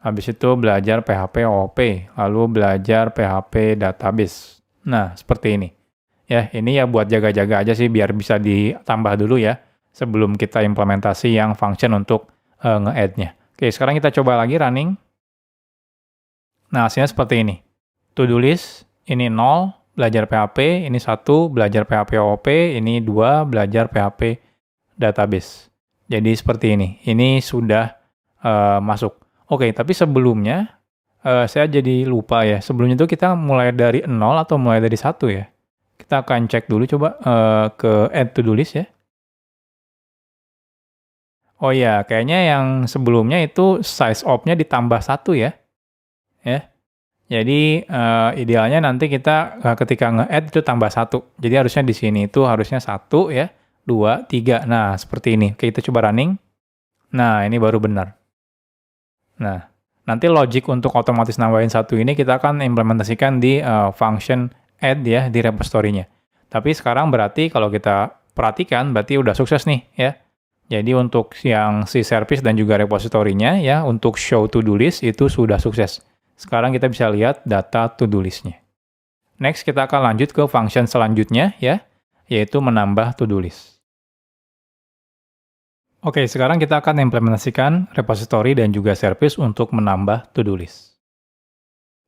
Habis itu belajar PHP OOP, lalu belajar PHP database. Nah, seperti ini. Ya, ini ya buat jaga-jaga aja sih biar bisa ditambah dulu ya sebelum kita implementasi yang function untuk nge-add-nya. Oke, sekarang kita coba lagi running. Nah, hasilnya seperti ini. To-do list, ini 0, belajar PHP, ini 1, belajar PHP OOP, ini 2, belajar PHP database. Jadi seperti ini. Ini sudah masuk. Oke, tapi sebelumnya saya jadi lupa ya. Sebelumnya itu kita mulai dari 0 atau mulai dari 1 ya? Kita akan cek dulu coba ke add to-do list ya. Oh ya, kayaknya yang sebelumnya itu size of-nya ditambah 1 ya. ya. Jadi idealnya nanti kita ketika nge-add itu tambah 1. Jadi harusnya di sini itu harusnya 1 ya, 2, 3. Nah, seperti ini. Oke, kita coba running. Nah, ini baru benar. Nah, nanti logic untuk otomatis nambahin 1 ini kita akan implementasikan di function add ya di repository-nya. Tapi sekarang berarti kalau kita perhatikan berarti udah sukses nih ya. Jadi untuk yang si service dan juga repository-nya ya, untuk show to-do list itu sudah sukses. Sekarang kita bisa lihat data to-do list-nya. Next, kita akan lanjut ke function selanjutnya ya, yaitu menambah to-do list. Oke, sekarang kita akan implementasikan repository dan juga service untuk menambah to-do list.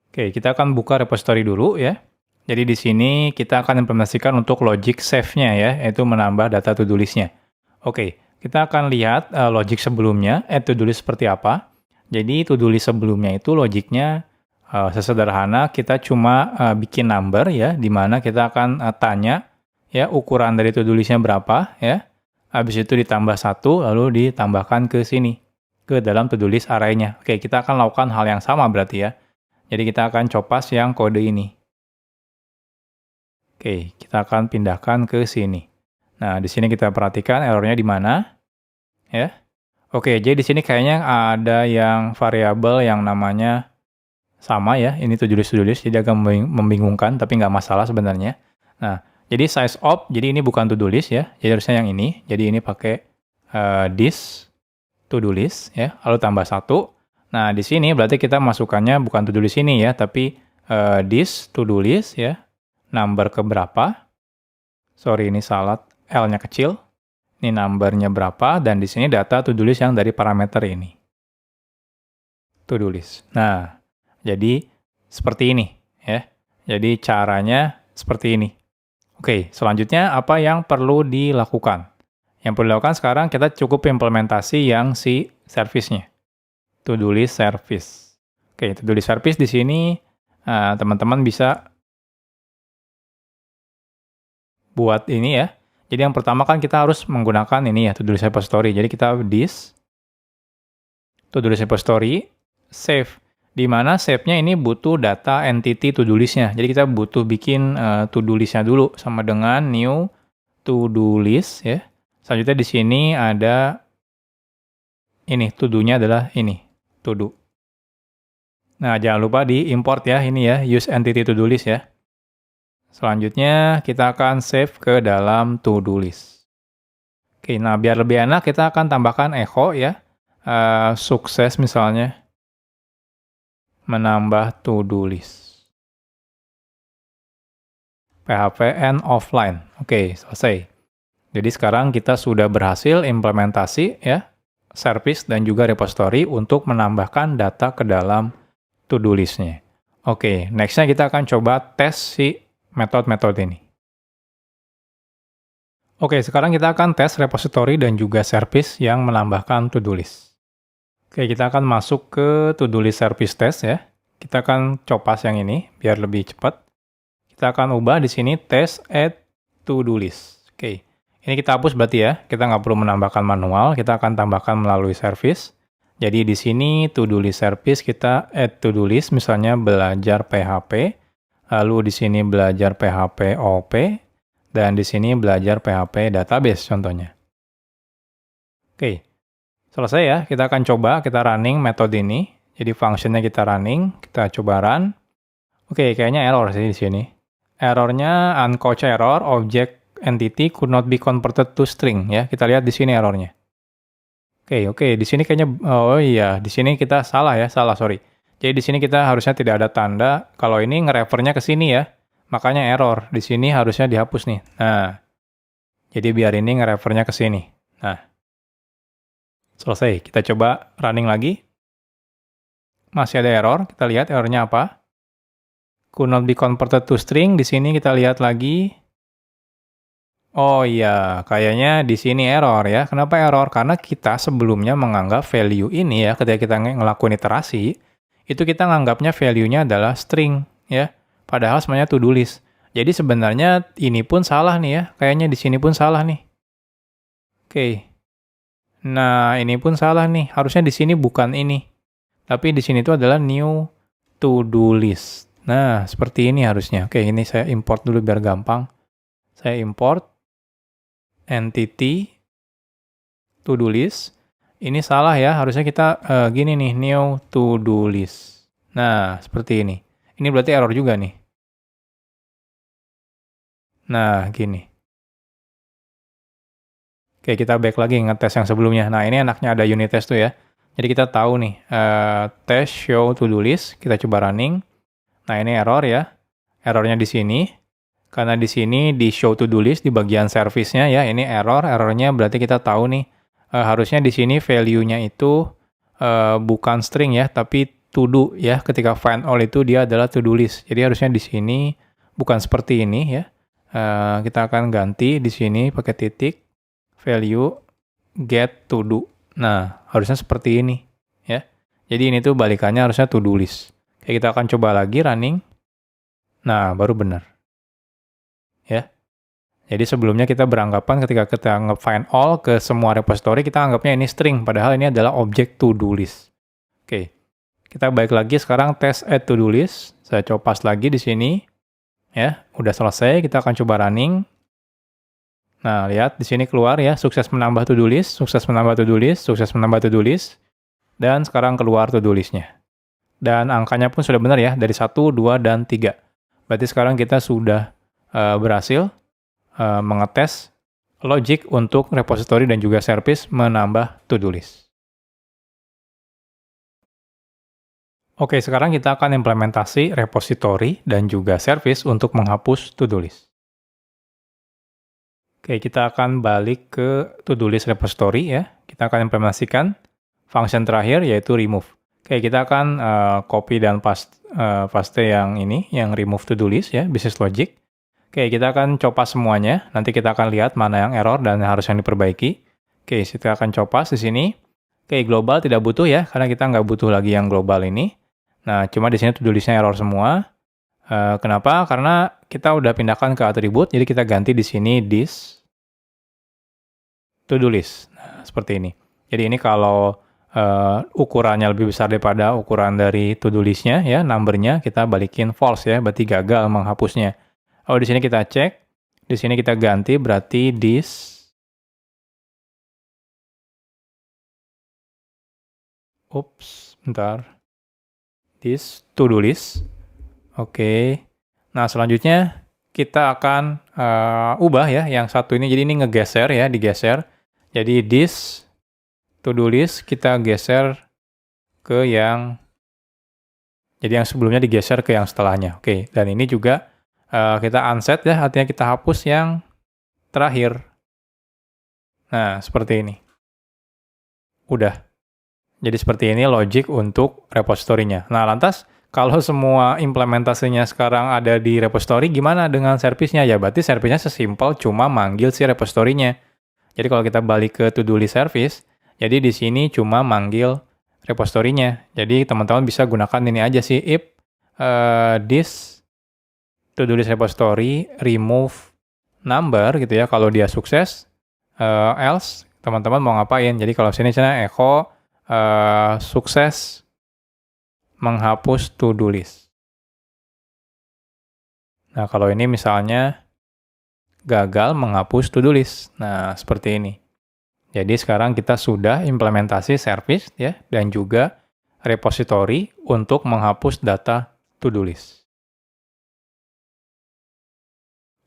Oke, kita akan buka repository dulu ya. Jadi di sini kita akan implementasikan untuk logic save-nya ya, yaitu menambah data to-do list-nya. Oke, kita akan lihat logic sebelumnya, add to-do list seperti apa. Jadi to-do list sebelumnya itu logiknya sesederhana kita cuma bikin number ya, di mana kita akan tanya ya ukuran dari to-do list-nya berapa ya. Habis itu ditambah 1, lalu ditambahkan ke sini, ke dalam to-do list array-nya. Oke, kita akan lakukan hal yang sama berarti ya. Jadi kita akan copas yang kode ini. Oke, kita akan pindahkan ke sini. Nah, di sini kita perhatikan errornya di mana. Ya. Oke, jadi di sini kayaknya ada yang variabel yang namanya sama ya. Ini to-do list, jadi agak membingungkan, tapi nggak masalah sebenarnya. Nah, jadi size of, jadi ini bukan to-do list ya. Jadi harusnya yang ini. Jadi ini pakai this to-do list ya, lalu tambah 1. Nah, di sini berarti kita masukkannya bukan to-do list ini ya, tapi this to-do list ya. Number ke berapa? Sorry, ini salah. L-nya kecil. Ini numbernya berapa, dan di sini data to-do list yang dari parameter ini. To-do list. Nah, jadi seperti ini ya. Jadi caranya seperti ini. Oke, selanjutnya apa yang perlu dilakukan? Yang perlu dilakukan sekarang kita cukup implementasi yang si service-nya. To-do list service. Oke, to-do list service di sini teman-teman bisa buat ini ya. Jadi yang pertama kan kita harus menggunakan ini ya, to-do list repository. Jadi kita this to-do list repository save, di mana save-nya ini butuh data entity to-do list-nya. Jadi kita butuh bikin to-do list-nya dulu sama dengan new to-do list ya. Selanjutnya di sini ada ini, to-do-nya adalah ini, to-do. Nah, jangan lupa di import ya, ini ya, use entity to-do list ya. Selanjutnya kita akan save ke dalam to-do list. Oke, nah biar lebih enak kita akan tambahkan echo ya. Sukses misalnya. Menambah to-do list. PHP and offline. Oke, selesai. Jadi sekarang kita sudah berhasil implementasi ya, service dan juga repository untuk menambahkan data ke dalam to-do list-nya. Oke, next-nya kita akan coba tes si metode-metode ini. Oke, sekarang kita akan tes repository dan juga service yang menambahkan to-do list. Oke, kita akan masuk ke to-do list service test ya. Kita akan copas yang ini biar lebih cepat. Kita akan ubah di sini test add to-do list. Oke, ini kita hapus berarti ya. Kita nggak perlu menambahkan manual, kita akan tambahkan melalui service. Jadi di sini to-do list service kita add to-do list, misalnya belajar PHP. Lalu di sini belajar PHP OP, dan di sini belajar PHP database contohnya. Oke, selesai ya. Kita akan coba, kita running metode ini. Jadi functionnya kita running, kita coba run. Oke, kayaknya error sih di sini. Errornya uncouch error, object entity could not be converted to string ya. Kita lihat di sini errornya. Oke, di sini kayaknya, oh iya, di sini kita salah ya, sorry. Jadi di sini kita harusnya tidak ada tanda. Kalau ini nge-refernya ke sini ya, makanya error. Di sini harusnya dihapus nih. Nah, jadi biar ini nge-refernya ke sini. Nah, selesai. Kita coba running lagi. Masih ada error. Kita lihat errornya apa. Could not be converted to string. Di sini kita lihat lagi. Oh iya, kayaknya di sini error ya. Kenapa error? Karena kita sebelumnya menganggap value ini ya, ketika kita ngelakuin iterasi, itu kita nganggapnya value-nya adalah string ya, padahal sebenarnya to-do list. Jadi sebenarnya ini pun salah nih ya, kayaknya di sini pun salah nih. Oke. Nah, ini pun salah nih, harusnya di sini bukan ini. Tapi di sini itu adalah new to-do list. Nah, seperti ini harusnya. Oke, ini saya import dulu biar gampang. Saya import entity to-do list. Ini salah ya, harusnya kita gini nih, new to-do list. Nah, seperti ini. Ini berarti error juga nih. Nah, gini. Oke, kita back lagi ngetes yang sebelumnya. Nah, ini enaknya ada unit test tuh ya. Jadi kita tahu nih, test show to-do list, kita coba running. Nah, ini error ya. Errornya di sini. Karena di sini di show to-do list di bagian service-nya ya, ini error. Errornya berarti kita tahu nih, harusnya di sini value-nya itu bukan string ya, tapi to do ya. Ketika find all itu dia adalah to-do list. Jadi harusnya di sini bukan seperti ini ya. Kita akan ganti di sini pakai titik value get to do. Nah, harusnya seperti ini ya. Jadi ini tuh balikannya harusnya to do list. Oke, kita akan coba lagi running. Nah, baru benar. Ya. Jadi sebelumnya kita beranggapan ketika kita nge-find all ke semua repository, kita anggapnya ini string, padahal ini adalah objek to-do list. Oke, kita balik lagi sekarang test add to-do list. Saya coba paste lagi di sini. Ya, udah selesai, kita akan coba running. Nah, lihat di sini keluar ya, sukses menambah to-do list, sukses menambah to-do list, sukses menambah to-do list. Dan sekarang keluar to-do list-nya. Dan angkanya pun sudah benar ya, dari 1, 2, dan 3. Berarti sekarang kita sudah berhasil mengetes logic untuk repository dan juga service menambah to-do list. Oke, sekarang kita akan implementasi repository dan juga service untuk menghapus to-do list. Oke, kita akan balik ke to-do list repository ya. Kita akan implementasikan function terakhir yaitu remove. Oke, kita akan copy dan paste yang ini, yang remove to-do list ya, business logic. Oke, kita akan copas semuanya. Nanti kita akan lihat mana yang error dan harus yang diperbaiki. Oke, kita akan copas di sini. Oke, global tidak butuh ya, karena kita nggak butuh lagi yang global ini. Nah, cuma di sini to-do list-nya error semua. Kenapa? Karena kita udah pindahkan ke atribut, jadi kita ganti di sini this to-do list. Nah, seperti ini. Jadi ini kalau ukurannya lebih besar daripada ukuran dari to-do list-nya ya, number-nya kita balikin false ya, berarti gagal menghapusnya. Oh, di sini kita cek, di sini kita ganti berarti this. Ups, bentar. This to-do list. Oke. Nah, selanjutnya kita akan ubah ya yang satu ini. Jadi ini ngegeser ya, digeser. Jadi this to-do list kita geser ke yang, jadi yang sebelumnya digeser ke yang setelahnya. Oke, dan ini juga kita unset ya, artinya kita hapus yang terakhir. Nah, seperti ini. Udah. Jadi seperti ini logic untuk repository-nya. Nah, lantas kalau semua implementasinya sekarang ada di repository, gimana dengan service-nya? Ya, berarti service-nya sesimpel cuma manggil si repository-nya. Jadi kalau kita balik ke to-do list service, jadi di sini cuma manggil repository-nya. Jadi teman-teman bisa gunakan ini aja sih, if this to-do list repository remove number gitu ya, kalau dia sukses, else teman-teman mau ngapain. Jadi kalau sini echo sukses menghapus to-do list. Nah, kalau ini misalnya gagal menghapus to-do list. Nah, seperti ini. Jadi sekarang kita sudah implementasi service ya, dan juga repository untuk menghapus data to-do list.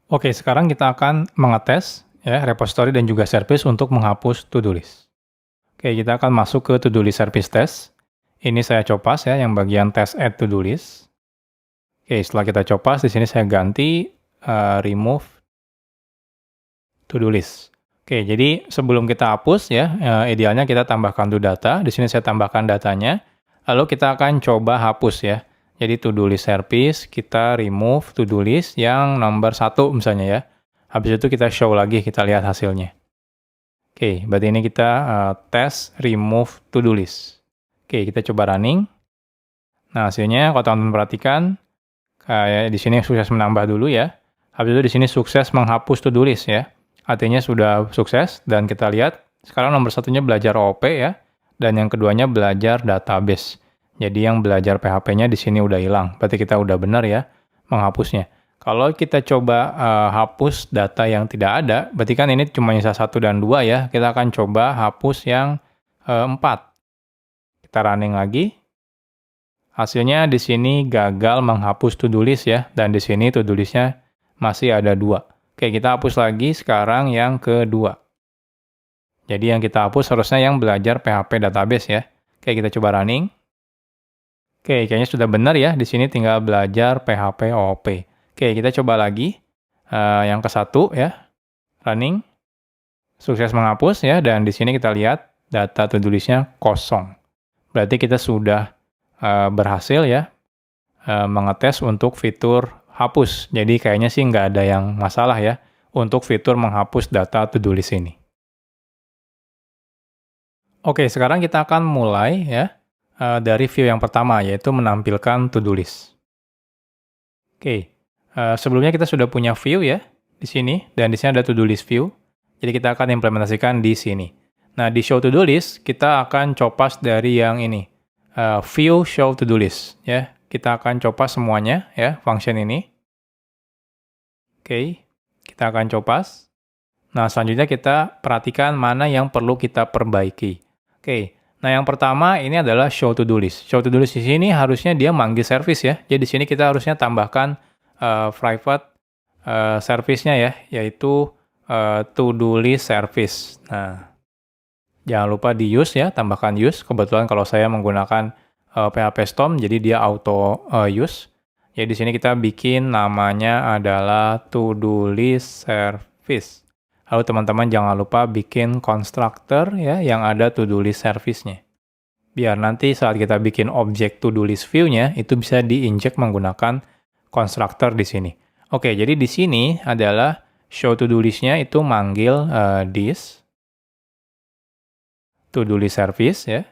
Oke, sekarang kita akan mengetes ya repository dan juga service untuk menghapus to-do list. Oke, kita akan masuk ke to-do list service test. Ini saya copas ya yang bagian test add to-do list. Oke, setelah kita copas di sini saya ganti remove to-do list. Oke, jadi sebelum kita hapus ya, idealnya kita tambahkan to data. Di sini saya tambahkan datanya. Lalu kita akan coba hapus ya. Jadi to-do list service, kita remove to-do list yang nomor 1 misalnya ya. Habis itu kita show lagi, kita lihat hasilnya. Oke, berarti ini kita tes remove to-do list. Oke, kita coba running. Nah, hasilnya kalau teman-teman perhatikan, kayak di sini sukses menambah dulu ya. Habis itu di sini sukses menghapus to-do list ya. Artinya sudah sukses, dan kita lihat sekarang nomor 1-nya belajar OOP ya, dan yang keduanya belajar database. Jadi yang belajar PHP-nya di sini udah hilang. Berarti kita udah benar ya menghapusnya. Kalau kita coba hapus data yang tidak ada, berarti kan ini cuma nyisa 1 dan 2 ya. Kita akan coba hapus yang 4. Kita running lagi. Hasilnya di sini gagal menghapus to-do list ya. Dan di sini to-do list-nya masih ada 2. Oke, kita hapus lagi sekarang yang kedua. Jadi yang kita hapus harusnya yang belajar PHP database ya. Oke, kita coba running. Oke, kayaknya sudah benar ya. Di sini tinggal belajar PHP OOP. Oke, kita coba lagi. Yang ke satu ya. Running. Sukses menghapus ya. Dan di sini kita lihat data to-do list-nya kosong. Berarti kita sudah berhasil ya mengetes untuk fitur hapus. Jadi kayaknya sih nggak ada yang masalah ya untuk fitur menghapus data to-do list ini. Oke, sekarang kita akan mulai ya dari view yang pertama, yaitu menampilkan to-do list. Oke, sebelumnya kita sudah punya view ya di sini, dan di sini ada to-do list view. Jadi kita akan implementasikan di sini. Nah, di show to-do list, kita akan copas dari yang ini, view show to-do list. Ya, kita akan copas semuanya ya, function ini. Oke, kita akan copas. Nah, selanjutnya kita perhatikan mana yang perlu kita perbaiki. Oke, nah yang pertama ini adalah show to do list. Show to do list di sini harusnya dia manggil service ya. Jadi di sini kita harusnya tambahkan private service-nya ya, yaitu to do list service. Nah, jangan lupa di use ya, tambahkan use. Kebetulan kalau saya menggunakan PHP Storm, jadi dia auto use. Jadi di sini kita bikin namanya adalah to do list service. Lalu teman-teman jangan lupa bikin constructor ya yang ada to-do list service-nya. Biar nanti saat kita bikin objek to-do list view-nya itu bisa diinjek menggunakan constructor di sini. Oke, jadi di sini adalah show to-do list-nya itu manggil this to-do list service ya.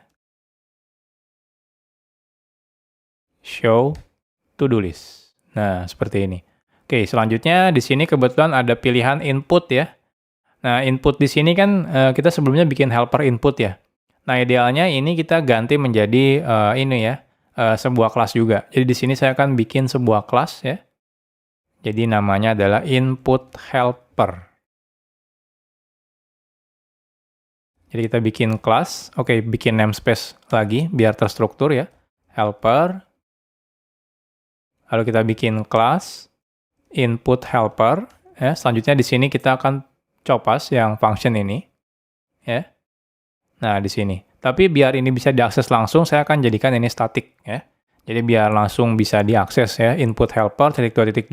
Show to-do list. Nah, seperti ini. Oke, selanjutnya di sini kebetulan ada pilihan input ya. Nah, input di sini kan kita sebelumnya bikin helper input ya. Nah, idealnya ini kita ganti menjadi ini ya, sebuah kelas juga. Jadi di sini saya akan bikin sebuah kelas ya. Jadi namanya adalah input helper. Jadi kita bikin kelas, oke, bikin namespace lagi biar terstruktur ya. Helper. Lalu kita bikin kelas input helper. Ya, selanjutnya di sini kita akan copas yang function ini, ya. Nah, di sini. Tapi biar ini bisa diakses langsung, saya akan jadikan ini static, ya. Jadi biar langsung bisa diakses ya, input helper _2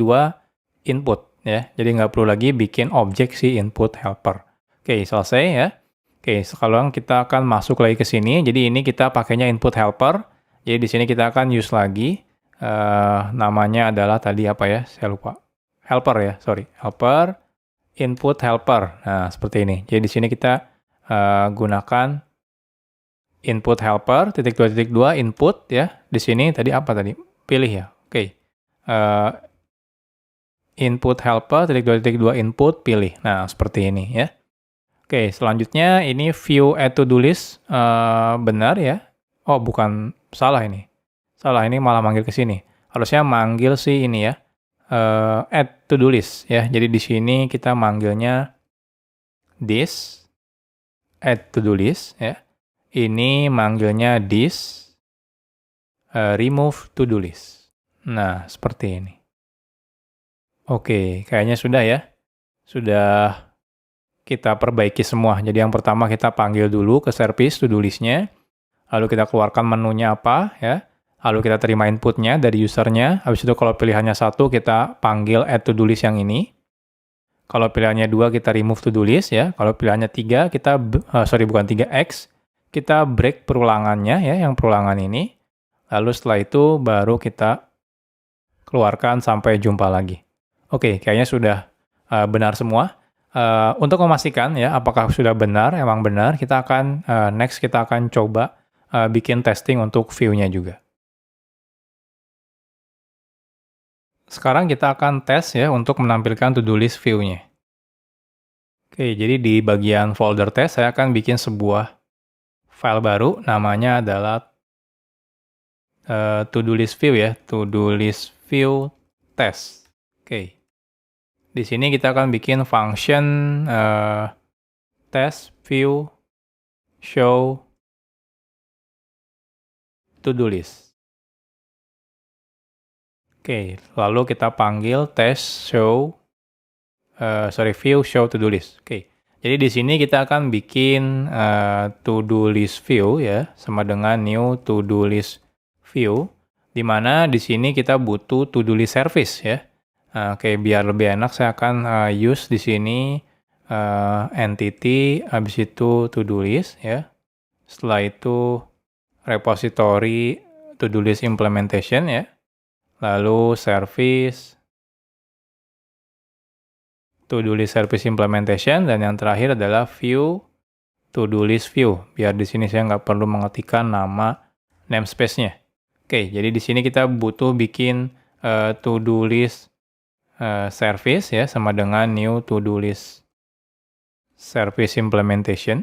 input, ya. Jadi nggak perlu lagi bikin objek si input helper. Oke, selesai ya. Oke, sekarang kita akan masuk lagi ke sini. Jadi ini kita pakainya input helper. Jadi di sini kita akan use lagi. Namanya adalah tadi apa ya? Saya lupa. Helper ya, sorry. Helper. Input helper. Nah, seperti ini. Jadi di sini kita gunakan input helper _2 input ya. Di sini tadi apa tadi? Pilih ya. Oke. Input helper _2 input pilih. Nah, seperti ini ya. Oke, selanjutnya ini view add to do list benar ya. Oh, bukan, salah ini. Salah, ini malah manggil ke sini. Harusnya manggil si ini ya. Add to do list ya. Jadi di sini kita manggilnya this add to do list ya. Ini manggilnya this remove to do list. Nah, seperti ini. Oke, kayaknya sudah ya. Sudah kita perbaiki semua. Jadi yang pertama kita panggil dulu ke service to do list-nya. Lalu kita keluarkan menunya apa ya. Lalu kita terima inputnya dari usernya. Habis itu kalau pilihannya 1 kita panggil add to do list yang ini. Kalau pilihannya 2 kita remove to do list ya. Kalau pilihannya 3 kita, 3x, kita break perulangannya ya, yang perulangan ini. Lalu setelah itu baru kita keluarkan sampai jumpa lagi. Oke, kayaknya sudah benar semua. Untuk memastikan ya apakah sudah benar, emang benar, kita akan next kita akan coba bikin testing untuk view-nya juga. Sekarang kita akan tes ya untuk menampilkan to-do list view-nya. Oke, jadi di bagian folder test saya akan bikin sebuah file baru, namanya adalah to-do list view ya, to-do list view test. Oke. Di sini kita akan bikin function test view show to-do list. Oke, lalu kita panggil test show view show to-do list. Oke. Jadi di sini kita akan bikin to-do list view ya, sama dengan new to-do list view, di mana di sini kita butuh to-do list service ya. Oke, biar lebih enak saya akan use di sini entity, habis itu to-do list ya. Setelah itu repository to-do list implementation ya. Lalu service, to-do list service implementation, dan yang terakhir adalah view to-do list view. Biar di sini saya nggak perlu mengetikkan nama namespace-nya. Oke, jadi di sini kita butuh bikin to-do list service ya, sama dengan new to-do list service implementation.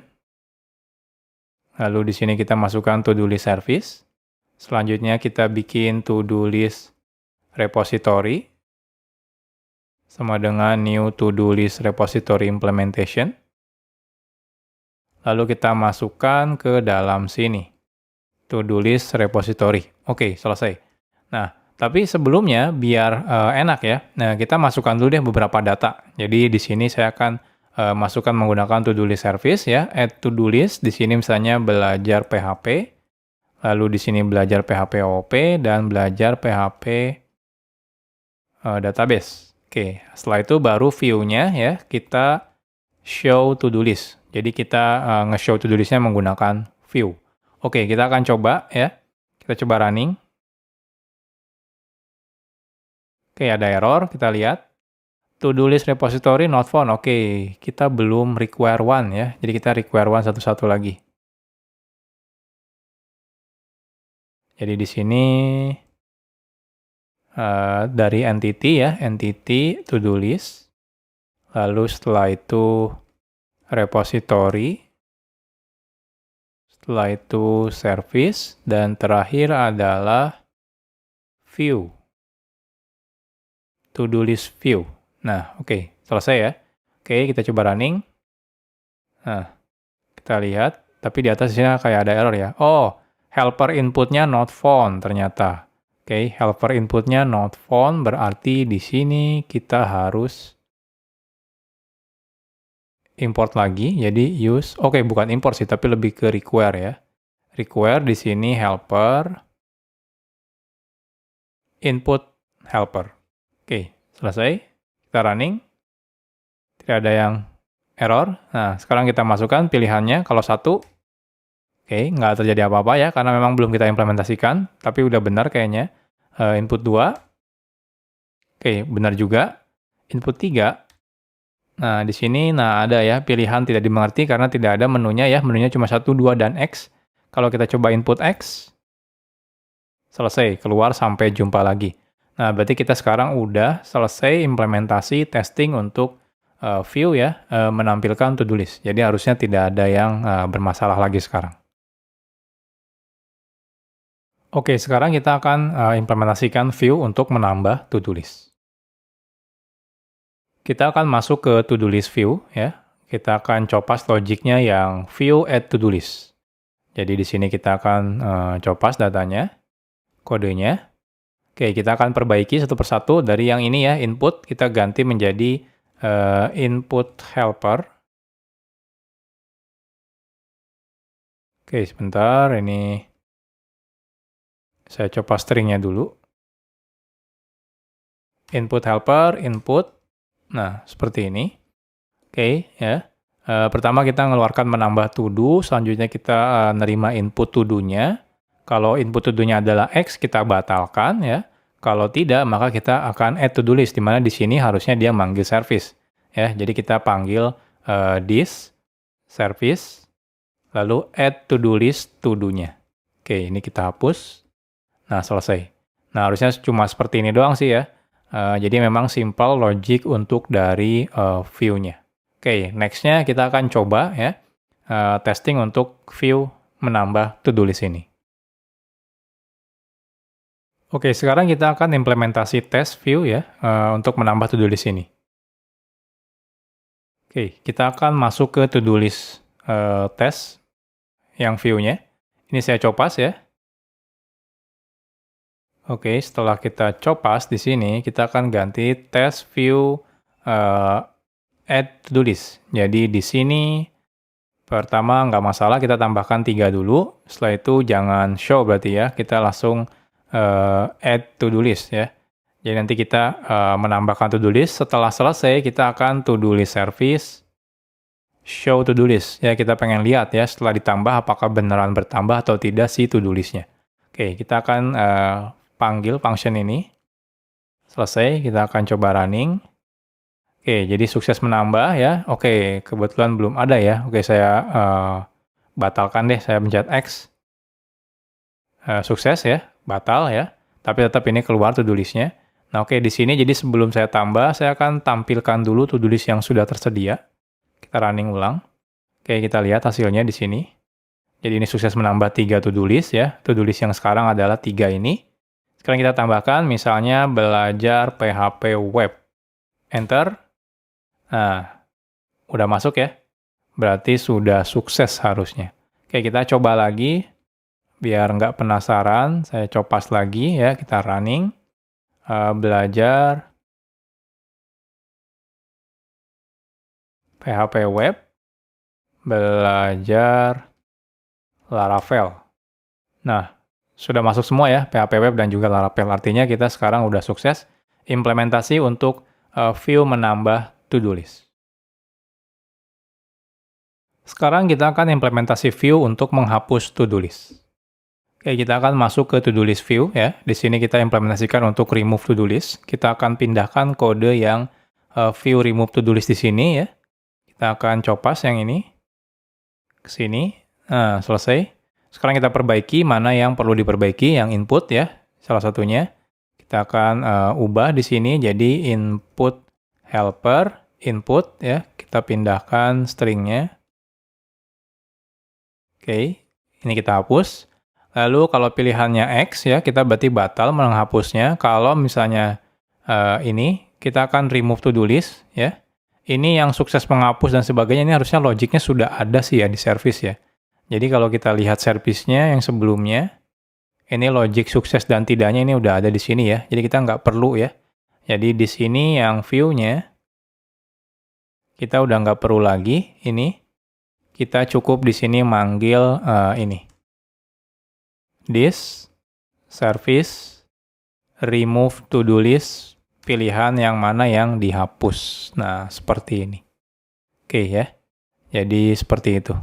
Lalu di sini kita masukkan to-do list service. Selanjutnya kita bikin to-do list repository sama dengan new to-do list repository implementation. Lalu kita masukkan ke dalam sini to-do list repository. Oke, selesai. Nah, tapi sebelumnya biar enak ya, nah kita masukkan dulu deh beberapa data. Jadi di sini saya akan masukkan menggunakan to-do list service ya, add to-do list. Di sini misalnya belajar PHP, lalu di sini belajar PHP OOP, dan belajar PHP database. Oke, setelah itu baru view-nya ya, kita show to-do list. Jadi kita nge-show to-do list-nya menggunakan view. Oke, kita akan coba ya. Kita coba running. Oke, ada error, kita lihat. To-do list repository not found. Oke, kita belum require one ya. Jadi kita require one satu-satu lagi. Jadi di sini dari entity ya, entity to-do list. Lalu setelah itu repository. Setelah itu service, dan terakhir adalah view. To-do list view. Nah, oke, selesai ya. Oke, kita coba running. Nah, kita lihat, tapi di atas sini kayak ada error ya. Oh, helper inputnya not found ternyata. Oke, helper inputnya not found, berarti di sini kita harus import lagi. Jadi use, oke, bukan import sih, tapi lebih ke require ya. Require di sini helper, input helper. Oke, selesai. Kita running. Tidak ada yang error. Nah, sekarang kita masukkan pilihannya. Kalau 1, oke, nggak terjadi apa-apa ya, karena memang belum kita implementasikan, tapi udah benar kayaknya. Input 2, oke, benar juga. Input 3, nah di sini ada ya, pilihan tidak dimengerti karena tidak ada menunya ya, menunya cuma 1, 2, dan X. Kalau kita coba input X, selesai, keluar sampai jumpa lagi. Nah, berarti kita sekarang udah selesai implementasi testing untuk view ya, menampilkan to-do list. Jadi harusnya tidak ada yang bermasalah lagi sekarang. Oke, sekarang kita akan implementasikan view untuk menambah to-do list. Kita akan masuk ke to-do list view ya. Kita akan copas logiknya yang view add to-do list. Jadi di sini kita akan copas datanya, kodenya. Oke, kita akan perbaiki satu persatu dari yang ini ya, input kita ganti menjadi input helper. Oke, sebentar, ini saya coba stringnya dulu. Input helper, input. Nah, seperti ini. Oke, ya. Pertama kita mengeluarkan menambah to do, selanjutnya kita nerima input to do-nya. Kalau input to do-nya adalah X, kita batalkan ya. Kalau tidak, maka kita akan add to do list, di mana di sini harusnya dia manggil service. Ya, jadi kita panggil this service, lalu add to do list to do-nya. Oke, ini kita hapus. Nah, selesai. Nah, harusnya cuma seperti ini doang sih ya. Jadi memang simple logic untuk dari view-nya. Oke, next-nya kita akan coba ya, testing untuk view menambah to do list ini. Oke, sekarang kita akan implementasi test view ya, untuk menambah to-do list ini. Oke, kita akan masuk ke to-do list test yang view-nya. Ini saya copas ya. Oke, setelah kita copas di sini, kita akan ganti test view add to-do list. Jadi di sini pertama nggak masalah kita tambahkan 3 dulu. Setelah itu jangan show berarti ya, kita langsung add to-do list ya. Jadi nanti kita menambahkan to-do list. Setelah selesai kita akan to-do list service show to-do list. Ya kita pengen lihat ya setelah ditambah apakah beneran bertambah atau tidak si to-do listnya. Oke, kita akan panggil function ini. Selesai, kita akan coba running. Oke, jadi sukses menambah ya. Oke, kebetulan belum ada ya. Oke, saya batalkan deh. Saya pencet X. Sukses ya, batal ya. Tapi tetap ini keluar to-do list-nya. Nah, oke, di sini jadi sebelum saya tambah, saya akan tampilkan dulu to-do list yang sudah tersedia. Kita running ulang. Oke, kita lihat hasilnya di sini. Jadi ini sukses menambah 3 to-do list ya. To-do list yang sekarang adalah 3 ini. Sekarang kita tambahkan misalnya belajar PHP web. Enter. Nah, udah masuk ya. Berarti sudah sukses harusnya. Oke, kita coba lagi. Biar nggak penasaran, saya copas lagi ya. Kita running. Belajar PHP web. Belajar Laravel. Nah, sudah masuk semua ya, PHP web dan juga Laravel. Artinya kita sekarang udah sukses implementasi untuk view menambah to-do list. Sekarang kita akan implementasi view untuk menghapus to-do list. Oke, kita akan masuk ke to-do list view ya. Di sini kita implementasikan untuk remove to-do list. Kita akan pindahkan kode yang view remove to-do list di sini ya. Kita akan copas yang ini ke sini. Nah, selesai. Sekarang kita perbaiki mana yang perlu diperbaiki, yang input ya. Salah satunya kita akan ubah di sini jadi input helper input ya. Kita pindahkan stringnya. Oke, ini kita hapus. Lalu kalau pilihannya X ya, kita berarti batal menghapusnya. Kalau misalnya ini, kita akan remove to-do list ya. Ini yang sukses menghapus dan sebagainya, ini harusnya logiknya sudah ada sih ya di service ya. Jadi kalau kita lihat service-nya yang sebelumnya, ini logic sukses dan tidaknya ini udah ada di sini ya. Jadi kita nggak perlu ya. Jadi di sini yang view-nya, kita udah nggak perlu lagi ini. Kita cukup di sini manggil ini. This service remove to-do list pilihan yang mana yang dihapus. Nah, seperti ini. Oke ya. Jadi seperti itu.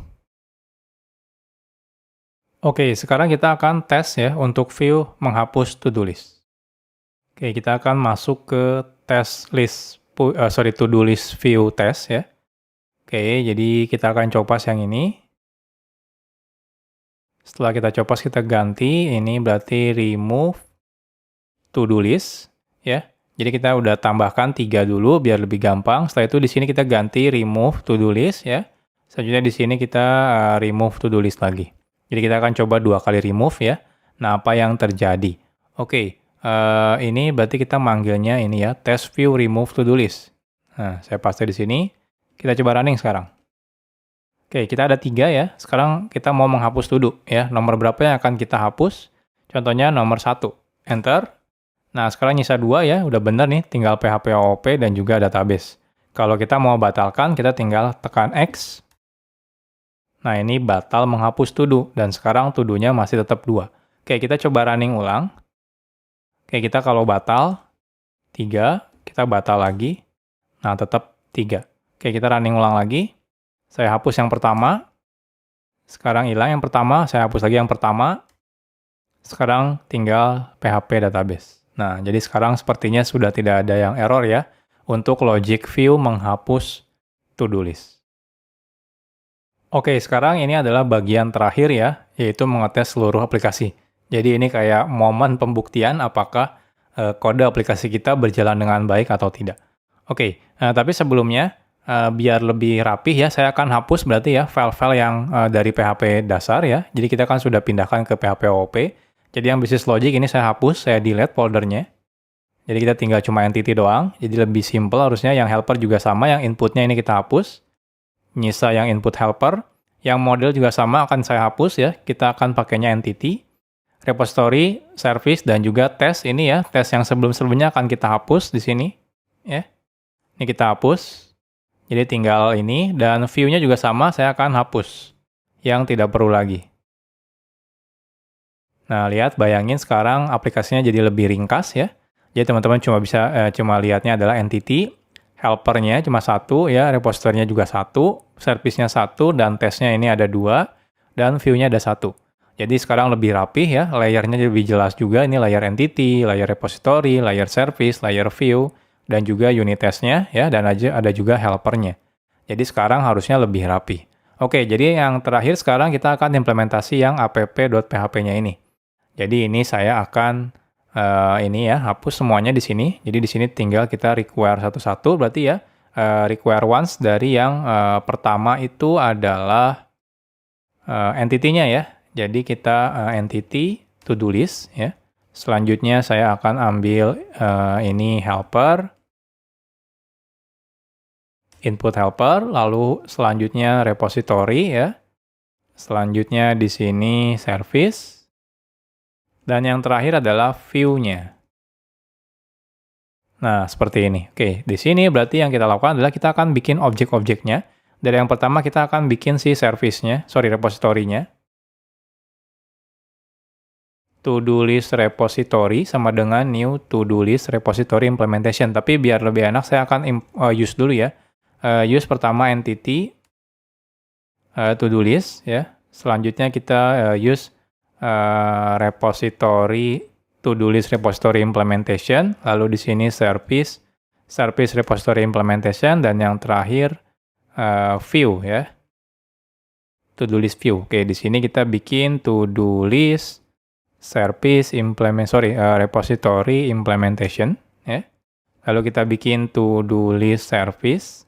Oke, sekarang kita akan tes ya untuk view menghapus to-do list. Oke, kita akan masuk ke to-do list view test ya. Oke, jadi kita akan copas yang ini. Setelah kita copas, kita ganti. Ini berarti remove to-do list ya. Jadi kita udah tambahkan 3 dulu biar lebih gampang. Setelah itu di sini kita ganti remove to-do list ya. Selanjutnya di sini kita remove to-do list lagi. Jadi kita akan coba 2 kali remove ya. Nah, apa yang terjadi? Oke, ini berarti kita manggilnya ini ya, test view remove to-do list. Nah, saya paste di sini. Kita coba running sekarang. Oke, kita ada 3 ya. Sekarang kita mau menghapus to-do ya. Nomor berapa yang akan kita hapus? Contohnya nomor 1. Enter. Nah, sekarang nyisa 2 ya. Udah bener nih, tinggal PHP OOP dan juga database. Kalau kita mau batalkan, kita tinggal tekan X. Nah, ini batal menghapus to-do. Dan sekarang to-do-nya masih tetap 2. Oke, kita coba running ulang. Oke, kita kalau batal, 3. Kita batal lagi. Nah, tetap 3. Oke, kita running ulang lagi. Saya hapus yang pertama. Sekarang hilang yang pertama. Saya hapus lagi yang pertama. Sekarang tinggal PHP database. Nah, jadi sekarang sepertinya sudah tidak ada yang error ya. Untuk logic view menghapus to-do list. Oke, sekarang ini adalah bagian terakhir ya. Yaitu mengetes seluruh aplikasi. Jadi ini kayak momen pembuktian apakah kode aplikasi kita berjalan dengan baik atau tidak. Oke, tapi sebelumnya, biar lebih rapih ya, saya akan hapus berarti ya file-file yang dari PHP dasar ya. Jadi kita kan sudah pindahkan ke PHP OOP. Jadi yang business logic ini saya hapus, saya delete foldernya. Jadi kita tinggal cuma entity doang, jadi lebih simple harusnya. Yang helper juga sama, yang inputnya ini kita hapus. Nyisa yang input helper. Yang model juga sama akan saya hapus ya, kita akan pakainya entity. Repository, service, dan juga test ini ya, test yang sebelum-sebelumnya akan kita hapus di sini. Ya. Ini kita hapus. Jadi tinggal ini, dan view-nya juga sama, saya akan hapus. Yang tidak perlu lagi. Nah, lihat, bayangin sekarang aplikasinya jadi lebih ringkas ya. Jadi teman-teman cuma lihatnya adalah entity, helpernya cuma satu ya, repositorinya juga satu, service-nya satu, dan testnya ini ada dua, dan view-nya ada satu. Jadi sekarang lebih rapih ya, layernya lebih jelas juga. Ini layer entity, layer repository, layer service, layer view, dan juga unit testnya ya, dan ada juga helpernya. Jadi sekarang harusnya lebih rapih. Oke, jadi yang terakhir sekarang kita akan implementasi yang app.php-nya ini. Jadi ini saya akan ini ya, hapus semuanya di sini. Jadi di sini tinggal kita require satu-satu, berarti ya require once dari yang pertama itu adalah entity-nya ya. Jadi kita entity to-do list ya. Selanjutnya saya akan ambil ini helper, input helper, lalu selanjutnya repository ya. Selanjutnya di sini service. Dan yang terakhir adalah view-nya. Nah, seperti ini. Oke, di sini berarti yang kita lakukan adalah kita akan bikin objek-objeknya. Dari yang pertama kita akan bikin si service-nya, repository-nya. To-do list repository sama dengan new to-do list repository implementation. Tapi biar lebih enak saya akan use dulu ya. Use pertama entity to-do list ya. Selanjutnya kita use repository to-do list repository implementation, lalu di sini service repository implementation, dan yang terakhir view ya, to-do list view. Oke, di sini kita bikin to-do list service repository implementation ya. Lalu kita bikin to-do list service,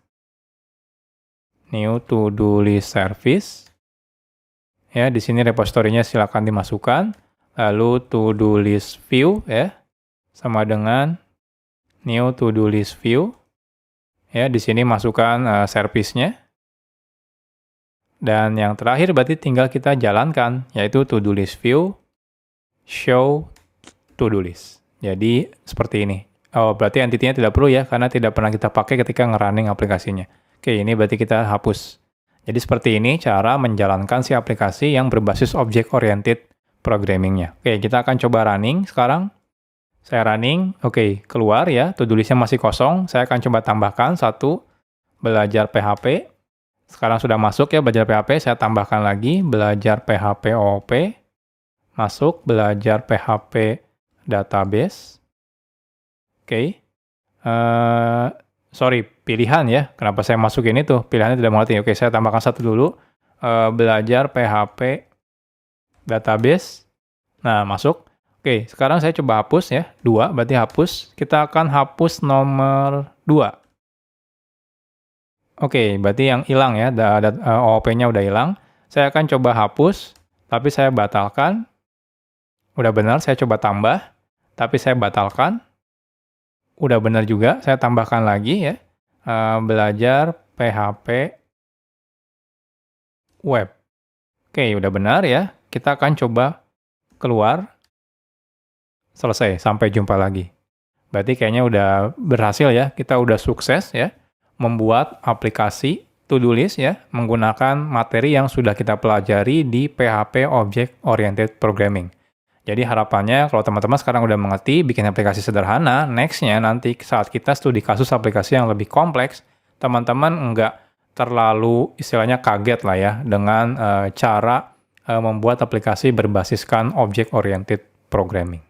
new to-do list service. Ya, di sini repositorinya silakan dimasukkan. Lalu to-do list view ya, sama dengan new to-do list view. Ya, di sini masukkan service-nya. Dan yang terakhir berarti tinggal kita jalankan, yaitu to-do list view, show to-do list. Jadi seperti ini. Oh, berarti entity-nya tidak perlu ya, karena tidak pernah kita pakai ketika nge-running aplikasinya. Oke, ini berarti kita hapus. Jadi seperti ini cara menjalankan si aplikasi yang berbasis object-oriented programming-nya. Oke, kita akan coba running sekarang. Saya running, oke, keluar ya, to-do list-nya masih kosong. Saya akan coba tambahkan satu, belajar PHP. Sekarang sudah masuk ya, belajar PHP. Saya tambahkan lagi, belajar PHP OOP. Masuk, belajar PHP database. Oke. Sorry, pilihan ya. Kenapa saya masukin itu? Pilihannya tidak mengerti. Oke, saya tambahkan satu dulu. Belajar PHP database. Nah, masuk. Oke, sekarang saya coba hapus ya. 2, berarti hapus. Kita akan hapus nomor 2. Oke, berarti yang hilang ya. OOP-nya udah hilang. Saya akan coba hapus, tapi saya batalkan. Udah benar, saya coba tambah, tapi saya batalkan. Udah benar juga, saya tambahkan lagi ya. Belajar PHP web. Oke, udah benar ya. Kita akan coba keluar. Selesai, sampai jumpa lagi. Berarti kayaknya udah berhasil ya. Kita udah sukses ya membuat aplikasi to-do list ya menggunakan materi yang sudah kita pelajari di PHP Object Oriented Programming. Jadi harapannya kalau teman-teman sekarang udah mengerti bikin aplikasi sederhana, next-nya nanti saat kita studi kasus aplikasi yang lebih kompleks, teman-teman nggak terlalu istilahnya kaget lah ya dengan cara membuat aplikasi berbasiskan object-oriented programming.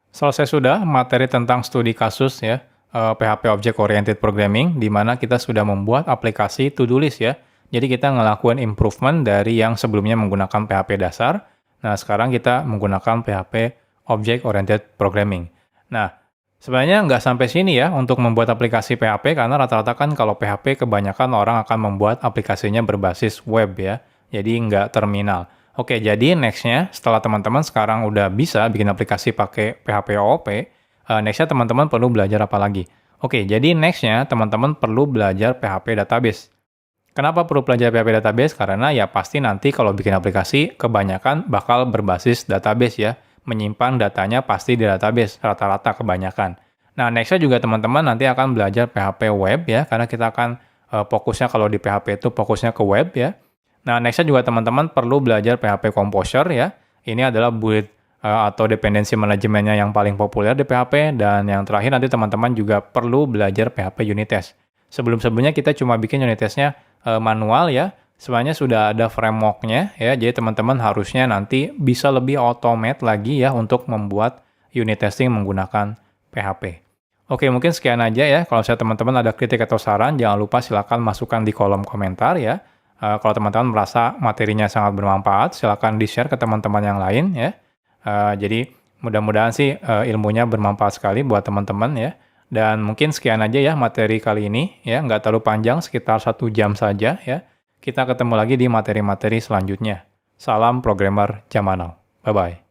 Selesai sudah materi tentang studi kasus ya, PHP Object-Oriented Programming, di mana kita sudah membuat aplikasi to-do list ya. Jadi kita ngelakuin improvement dari yang sebelumnya menggunakan PHP dasar. Nah, sekarang kita menggunakan PHP Object-Oriented Programming. Nah, sebenarnya nggak sampai sini ya untuk membuat aplikasi PHP, karena rata-rata kan kalau PHP kebanyakan orang akan membuat aplikasinya berbasis web ya, jadi nggak terminal. Oke, jadi next-nya setelah teman-teman sekarang udah bisa bikin aplikasi pakai PHP OOP, next-nya teman-teman perlu belajar apa lagi? Oke, jadi next-nya teman-teman perlu belajar PHP database. Kenapa perlu belajar PHP database? Karena ya pasti nanti kalau bikin aplikasi, kebanyakan bakal berbasis database ya. Menyimpan datanya pasti di database, rata-rata kebanyakan. Nah, next-nya juga teman-teman nanti akan belajar PHP web ya, karena kita akan fokusnya kalau di PHP itu fokusnya ke web ya. Nah, next-nya juga teman-teman perlu belajar PHP Composer ya. Ini adalah build atau dependensi manajemennya yang paling populer di PHP. Dan yang terakhir nanti teman-teman juga perlu belajar PHP unit test. Sebelum-sebelumnya kita cuma bikin unit testnya manual ya. Sebenarnya sudah ada framework-nya ya. Jadi teman-teman harusnya nanti bisa lebih automate lagi ya untuk membuat unit testing menggunakan PHP. Oke, mungkin sekian aja ya. Kalau saya teman-teman ada kritik atau saran, jangan lupa silakan masukkan di kolom komentar ya. Kalau teman-teman merasa materinya sangat bermanfaat, silakan di-share ke teman-teman yang lain ya. Jadi mudah-mudahan sih ilmunya bermanfaat sekali buat teman-teman ya. Dan mungkin sekian aja ya materi kali ini ya, nggak terlalu panjang, sekitar 1 jam saja ya. Kita ketemu lagi di materi-materi selanjutnya. Salam programmer zaman now. Bye-bye.